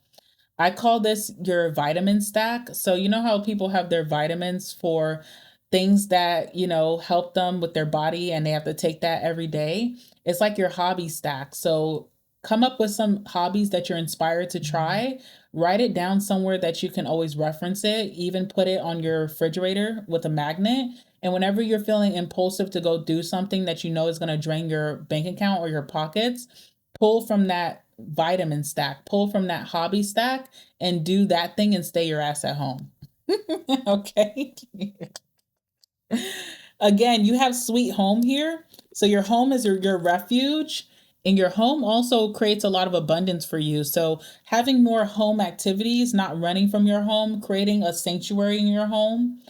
I call this your vitamin stack. So, you know how people have their vitamins for things that, help them with their body, and they have to take that every day? It's like your hobby stack. So, come up with some hobbies that you're inspired to try. Write it down somewhere that you can always reference it. Even put it on your refrigerator with a magnet. And whenever you're feeling impulsive to go do something that you know is going to drain your bank account or your pockets, pull from that vitamin stack, pull from that hobby stack, and do that thing and stay your ass at home. Okay. Again, you have sweet home here. So your home is your refuge. And your home also creates a lot of abundance for you. So having more home activities, not running from your home, creating a sanctuary in your home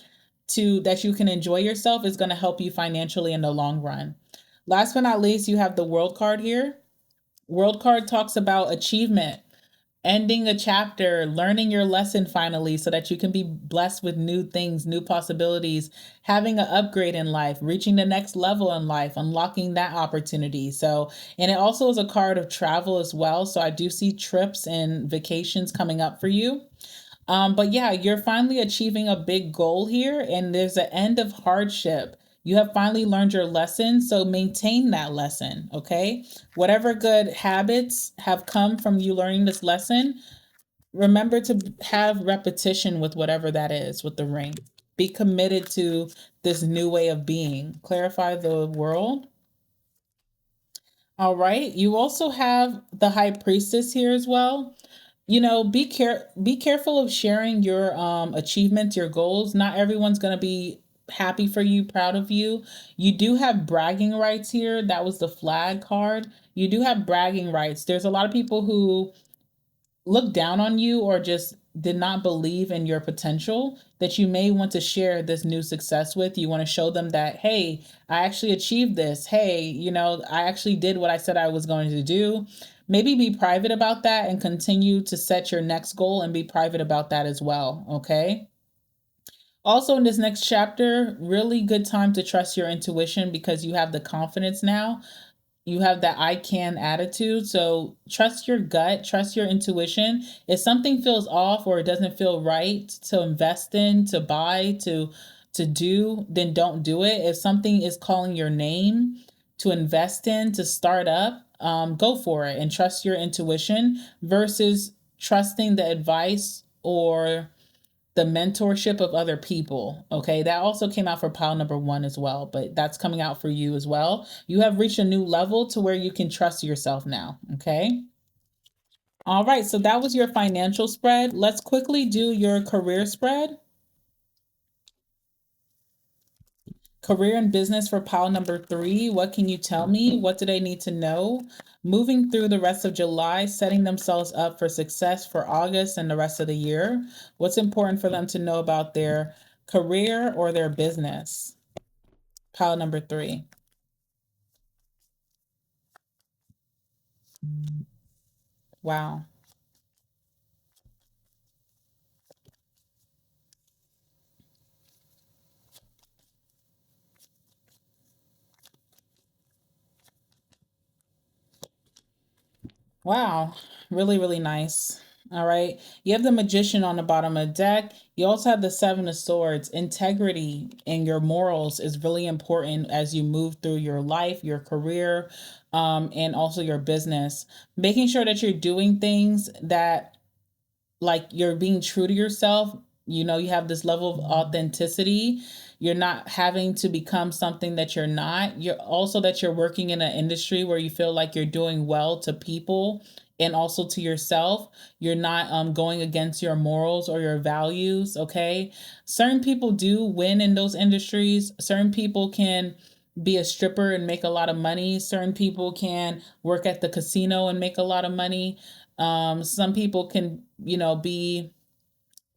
to that you can enjoy yourself, is going to help you financially in the long run. Last but not least, you have the World card here. World card talks about achievement. ending a chapter, learning your lesson finally so that you can be blessed with new things, new possibilities, having an upgrade in life, reaching the next level in life, unlocking that opportunity. So, and it also is a card of travel as well. So I do see trips and vacations coming up for you. But yeah, you're finally achieving a big goal here, and there's an end of hardship. You have finally learned your lesson, so maintain that lesson, okay? Whatever good habits have come from you learning this lesson, remember to have repetition with whatever that is with the ring. Be committed to this new way of being. Clarify the world. All right. You also have the high priestess here as well. Be careful of sharing your achievements, your goals. Not everyone's going to be happy for you, proud of you. You do have bragging rights here. That was the flag card. You do have bragging rights. There's a lot of people who look down on you or just did not believe in your potential that you may want to share this new success with. You want to show them that, hey, I actually achieved this. Hey, I actually did what I said I was going to do. Maybe be private about that and continue to set your next goal and be private about that as well. Okay. Also, in this next chapter, really good time to trust your intuition because you have the confidence now. You have that I can attitude. So trust your gut, trust your intuition. If something feels off or it doesn't feel right to invest in, to buy, to do, then don't do it. If something is calling your name to invest in, to start up, go for it and trust your intuition versus trusting the advice or the mentorship of other people. Okay, that also came out for pile number one as well, but that's coming out for you as well. You have reached a new level to where you can trust yourself now. Okay. All right, so that was your financial spread. Let's quickly do your career spread. Career and business for pile number three. What can you tell me? What do they need to know? Moving through the rest of July, setting themselves up for success for August and the rest of the year. What's important for them to know about their career or their business? Pile number three. Wow. Wow. Really, really nice. All right. You have the magician on the bottom of the deck. You also have the seven of swords. Integrity and your morals is really important as you move through your life, your career, and also your business. Making sure that you're doing things that like you're being true to yourself. You have this level of authenticity. You're not having to become something that you're not. You're also that you're working in an industry where you feel like you're doing well to people and also to yourself. You're not going against your morals or your values. Okay. Certain people do win in those industries. Certain people can be a stripper and make a lot of money. Certain people can work at the casino and make a lot of money. Some people can, be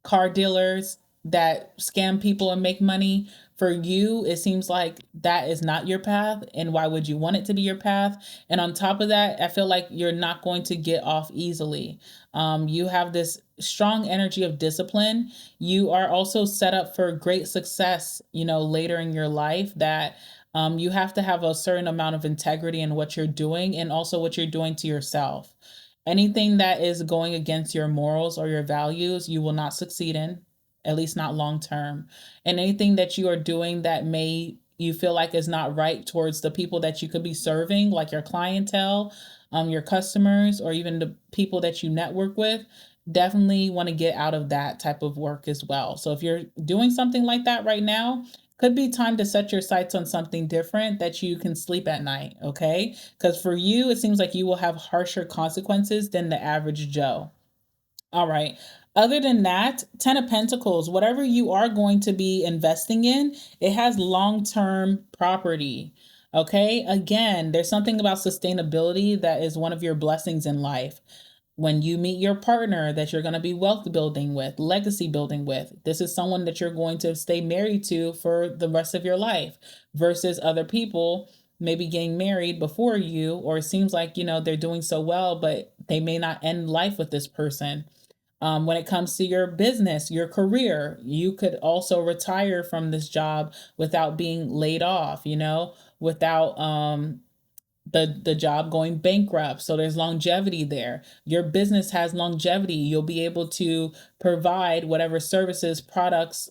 car dealers that scam people and make money. For you, it seems like that is not your path. And why would you want it to be your path? And on top of that, I feel like you're not going to get off easily. You have this strong energy of discipline. You are also set up for great success, later in your life that you have to have a certain amount of integrity in what you're doing and also what you're doing to yourself. Anything that is going against your morals or your values, you will not succeed in, at least not long term. And anything that you are doing that may you feel like is not right towards the people that you could be serving, like your clientele, your customers, or even the people that you network with, definitely want to get out of that type of work as well. So if you're doing something like that right now, could be time to set your sights on something different that you can sleep at night, okay? Because for you, it seems like you will have harsher consequences than the average Joe. All right. Other than that, 10 of Pentacles, whatever you are going to be investing in, it has long term property. Okay. Again, there's something about sustainability that is one of your blessings in life. When you meet your partner that you're going to be wealth building with, legacy building with, this is someone that you're going to stay married to for the rest of your life versus other people maybe getting married before you, or it seems like, they're doing so well, but they may not end life with this person. When it comes to your business, your career, you could also retire from this job without being laid off, without the job going bankrupt. So there's longevity there. Your business has longevity. You'll be able to provide whatever services, products,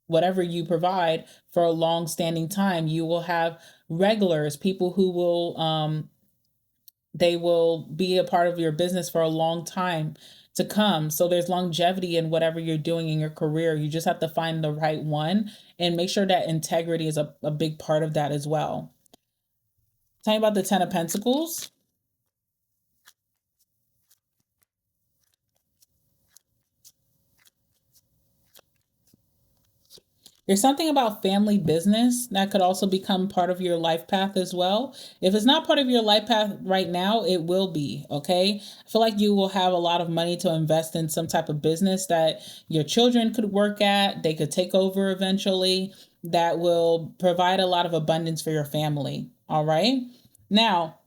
whatever you provide for a long standing time. You will have regulars, people who will they will be a part of your business for a long time to come. So there's longevity in whatever you're doing in your career. You just have to find the right one and make sure that integrity is a big part of that as well. Tell me about the Ten of Pentacles. There's something about family business that could also become part of your life path as well. If it's not part of your life path right now, it will be, okay? I feel like you will have a lot of money to invest in some type of business that your children could work at, they could take over eventually, that will provide a lot of abundance for your family, all right? Now,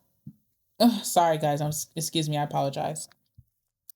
sorry guys, excuse me, I apologize.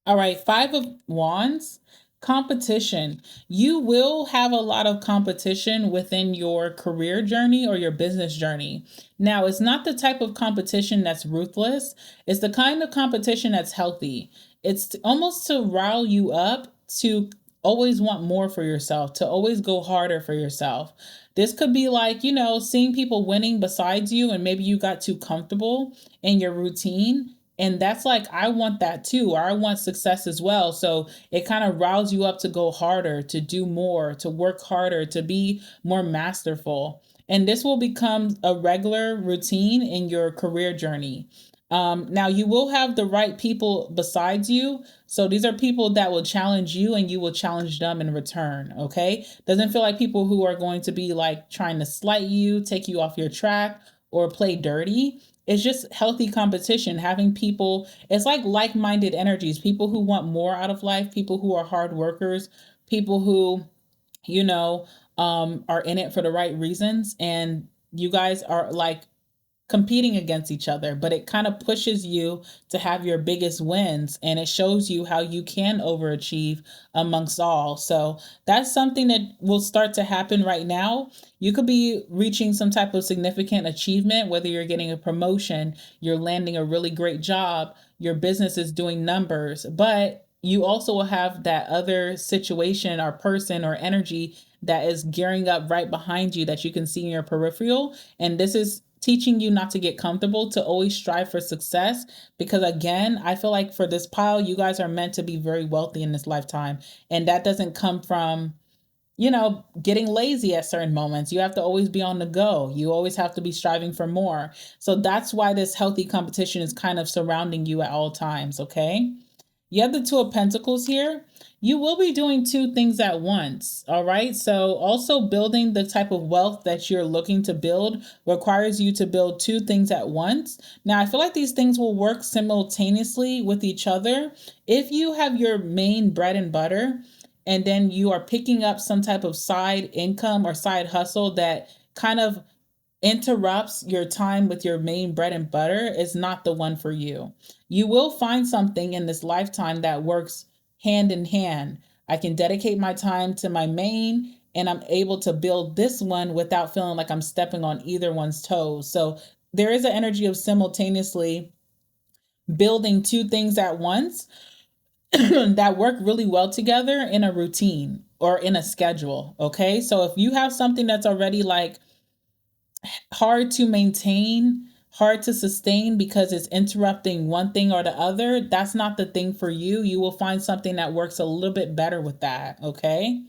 All right, Five of Wands, competition. You will have a lot of competition within your career journey or your business journey. Now, it's not the type of competition that's ruthless, it's the kind of competition that's healthy. It's almost to rile you up to always want more for yourself, to always go harder for yourself. This could be like, seeing people winning besides you, and maybe you got too comfortable in your routine, and that's like, I want that too, or I want success as well. So it kind of riles you up to go harder, to do more, to work harder, to be more masterful. And this will become a regular routine in your career journey. Now, you will have the right people besides you. So these are people that will challenge you and you will challenge them in return. Okay. Doesn't feel like people who are going to be like trying to slight you, take you off your track, or play dirty. It's just healthy competition, having people, it's like minded energies, people who want more out of life, people who are hard workers, people who, are in it for the right reasons. And you guys are like competing against each other, but it kind of pushes you to have your biggest wins, and it shows you how you can overachieve amongst all. So that's something that will start to happen right now. You could be reaching some type of significant achievement, whether you're getting a promotion, you're landing a really great job, your business is doing numbers, but you also will have that other situation or person or energy that is gearing up right behind you that you can see in your peripheral. And this is teaching you not to get comfortable, to always strive for success. Because again, I feel like for this pile, you guys are meant to be very wealthy in this lifetime. And that doesn't come from, getting lazy at certain moments. You have to always be on the go. You always have to be striving for more. So that's why this healthy competition is kind of surrounding you at all times, okay? You have the Two of Pentacles here. You will be doing two things at once, all right? So also building the type of wealth that you're looking to build requires you to build two things at once. Now, I feel like these things will work simultaneously with each other. If you have your main bread and butter, and then you are picking up some type of side income or side hustle that kind of interrupts your time with your main bread and butter, is not the one for you. You will find something in this lifetime that works hand in hand. I can dedicate my time to my main, and I'm able to build this one without feeling like I'm stepping on either one's toes. So there is an energy of simultaneously building two things at once that work really well together in a routine or in a schedule. Okay. So if you have something that's already like hard to maintain, hard to sustain because it's interrupting one thing or the other, that's not the thing for you. You will find something that works a little bit better with that. Okay.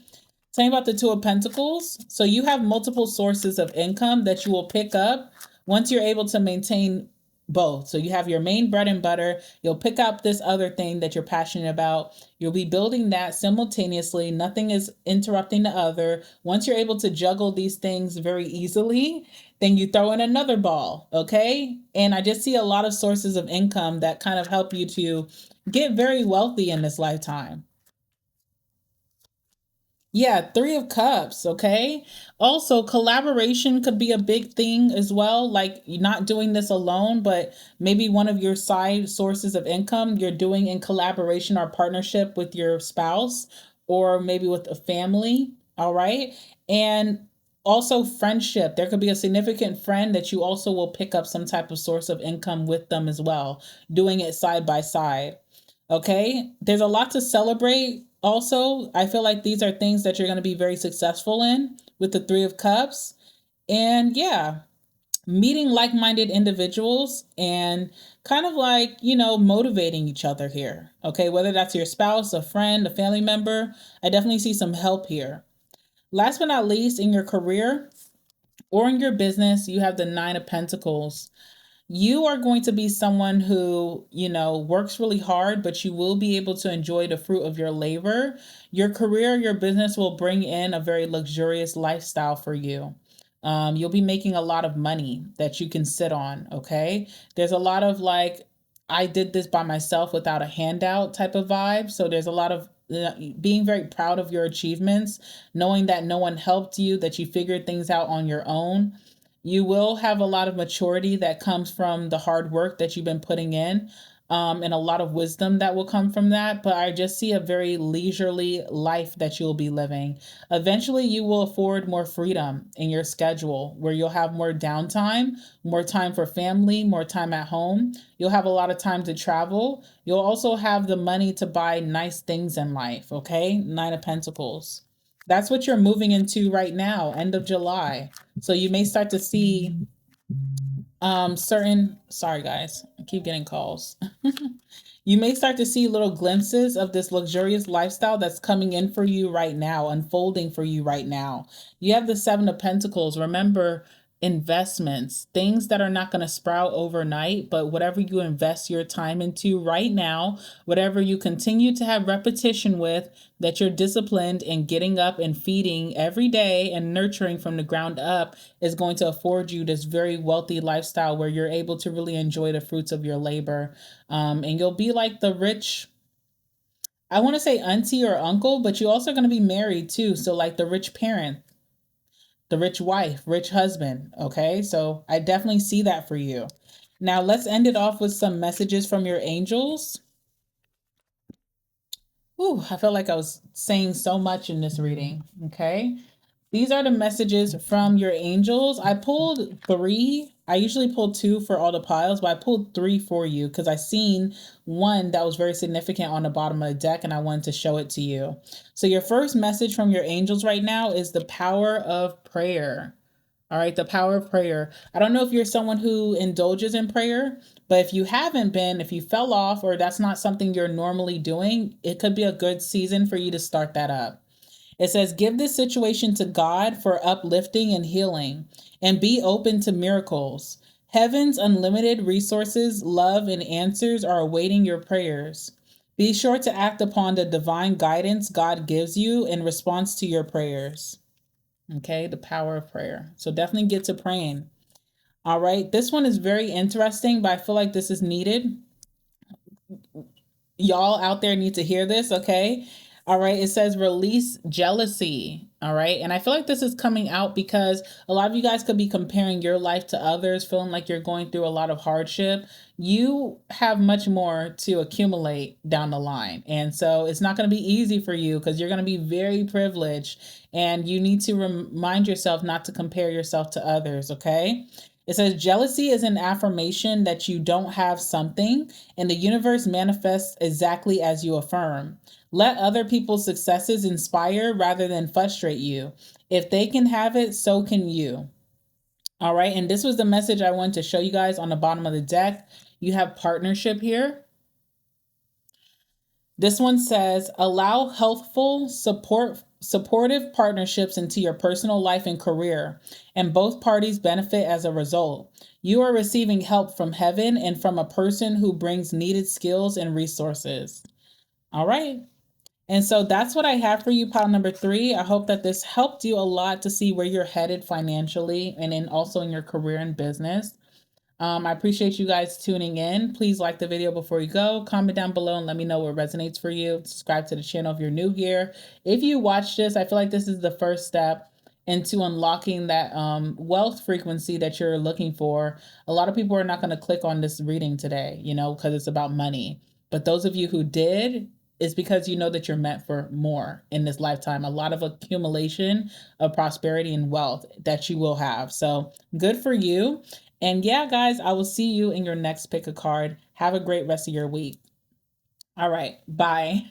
Tell me about the Two of Pentacles. So you have multiple sources of income that you will pick up once you're able to maintain both. So you have your main bread and butter. You'll pick up this other thing that you're passionate about. You'll be building that simultaneously. Nothing is interrupting the other. Once you're able to juggle these things very easily, then you throw in another ball. Okay. And I just see a lot of sources of income that kind of help you to get very wealthy in this lifetime. Yeah, Three of Cups, okay? Also, collaboration could be a big thing as well. Like, you're not doing this alone, but maybe one of your side sources of income you're doing in collaboration or partnership with your spouse or maybe with a family, all right? And also, friendship. There could be a significant friend that you also will pick up some type of source of income with them as well, doing it side by side. Okay. There's a lot to celebrate. Also, I feel like these are things that you're going to be very successful in with the Three of Cups. And yeah, meeting like minded individuals and kind of like, motivating each other here. Okay. Whether that's your spouse, a friend, a family member, I definitely see some help here. Last but not least, in your career or in your business, you have the Nine of Pentacles. You are going to be someone who, works really hard, but you will be able to enjoy the fruit of your labor. Your career, your business will bring in a very luxurious lifestyle for you. You'll be making a lot of money that you can sit on. Okay. There's a lot of like, I did this by myself without a handout type of vibe. So there's a lot of being very proud of your achievements, knowing that no one helped you, that you figured things out on your own. You will have a lot of maturity that comes from the hard work that you've been putting in, and a lot of wisdom that will come from that. But I just see a very leisurely life that you'll be living. Eventually, you will afford more freedom in your schedule where you'll have more downtime, more time for family, more time at home. You'll have a lot of time to travel. You'll also have the money to buy nice things in life, okay? Nine of Pentacles. That's what you're moving into right now, end of July. So you may start to see certain, sorry guys, I keep getting calls. You may start to see little glimpses of this luxurious lifestyle that's coming in for you right now, unfolding for you right now. You have the Seven of Pentacles. Remember, investments, things that are not going to sprout overnight, but whatever you invest your time into right now, whatever you continue to have repetition with, that you're disciplined in getting up and feeding every day and nurturing from the ground up is going to afford you this very wealthy lifestyle where you're able to really enjoy the fruits of your labor. And you'll be like the rich, I want to say auntie or uncle, but you're also going to be married too. So, like the rich parent, the rich wife, rich husband. Okay. So, I definitely see that for you. Now, let's end it off with some messages from your angels. Ooh, I felt like I was saying so much in this reading. Okay. These are the messages from your angels. I pulled three. I usually pull two for all the piles, but I pulled three for you because I seen one that was very significant on the bottom of the deck and I wanted to show it to you. So, your first message from your angels right now is the power of prayer. All right, the power of prayer. I don't know if you're someone who indulges in prayer, but if you haven't been, if you fell off or that's not something you're normally doing, it could be a good season for you to start that up. It says, give this situation to God for uplifting and healing, and be open to miracles. Heaven's unlimited resources, love, and answers are awaiting your prayers. Be sure to act upon the divine guidance God gives you in response to your prayers. Okay, the power of prayer. So definitely get to praying. All right, this one is very interesting, but I feel like this is needed. Y'all out there need to hear this, okay? All right, it says release jealousy. All right, and I feel like this is coming out because a lot of you guys could be comparing your life to others, feeling like you're going through a lot of hardship. You have much more to accumulate down the line. And so it's not going to be easy for you because you're going to be very privileged and you need to remind yourself not to compare yourself to others, okay? It says jealousy is an affirmation that you don't have something, and the universe manifests exactly as you affirm. Let other people's successes inspire rather than frustrate you. If they can have it, so can you. All right, and this was the message I wanted to show you guys on the bottom of the deck. You have partnership here. This one says, allow healthful, supportive partnerships into your personal life and career, and both parties benefit as a result. You are receiving help from heaven and from a person who brings needed skills and resources. All right. And so that's what I have for you, pile number three. I hope that this helped you a lot to see where you're headed financially and also in your career and business. I appreciate you guys tuning in. Please like the video before you go. Comment down below and let me know what resonates for you. Subscribe to the channel if you're new here. If you watch this, I feel like this is the first step into unlocking that wealth frequency that you're looking for. A lot of people are not going to click on this reading today, because it's about money. But those of you who did, it's because you know that you're meant for more in this lifetime. A lot of accumulation of prosperity and wealth that you will have. So good for you. And yeah, guys, I will see you in your next pick a card. Have a great rest of your week. All right. Bye.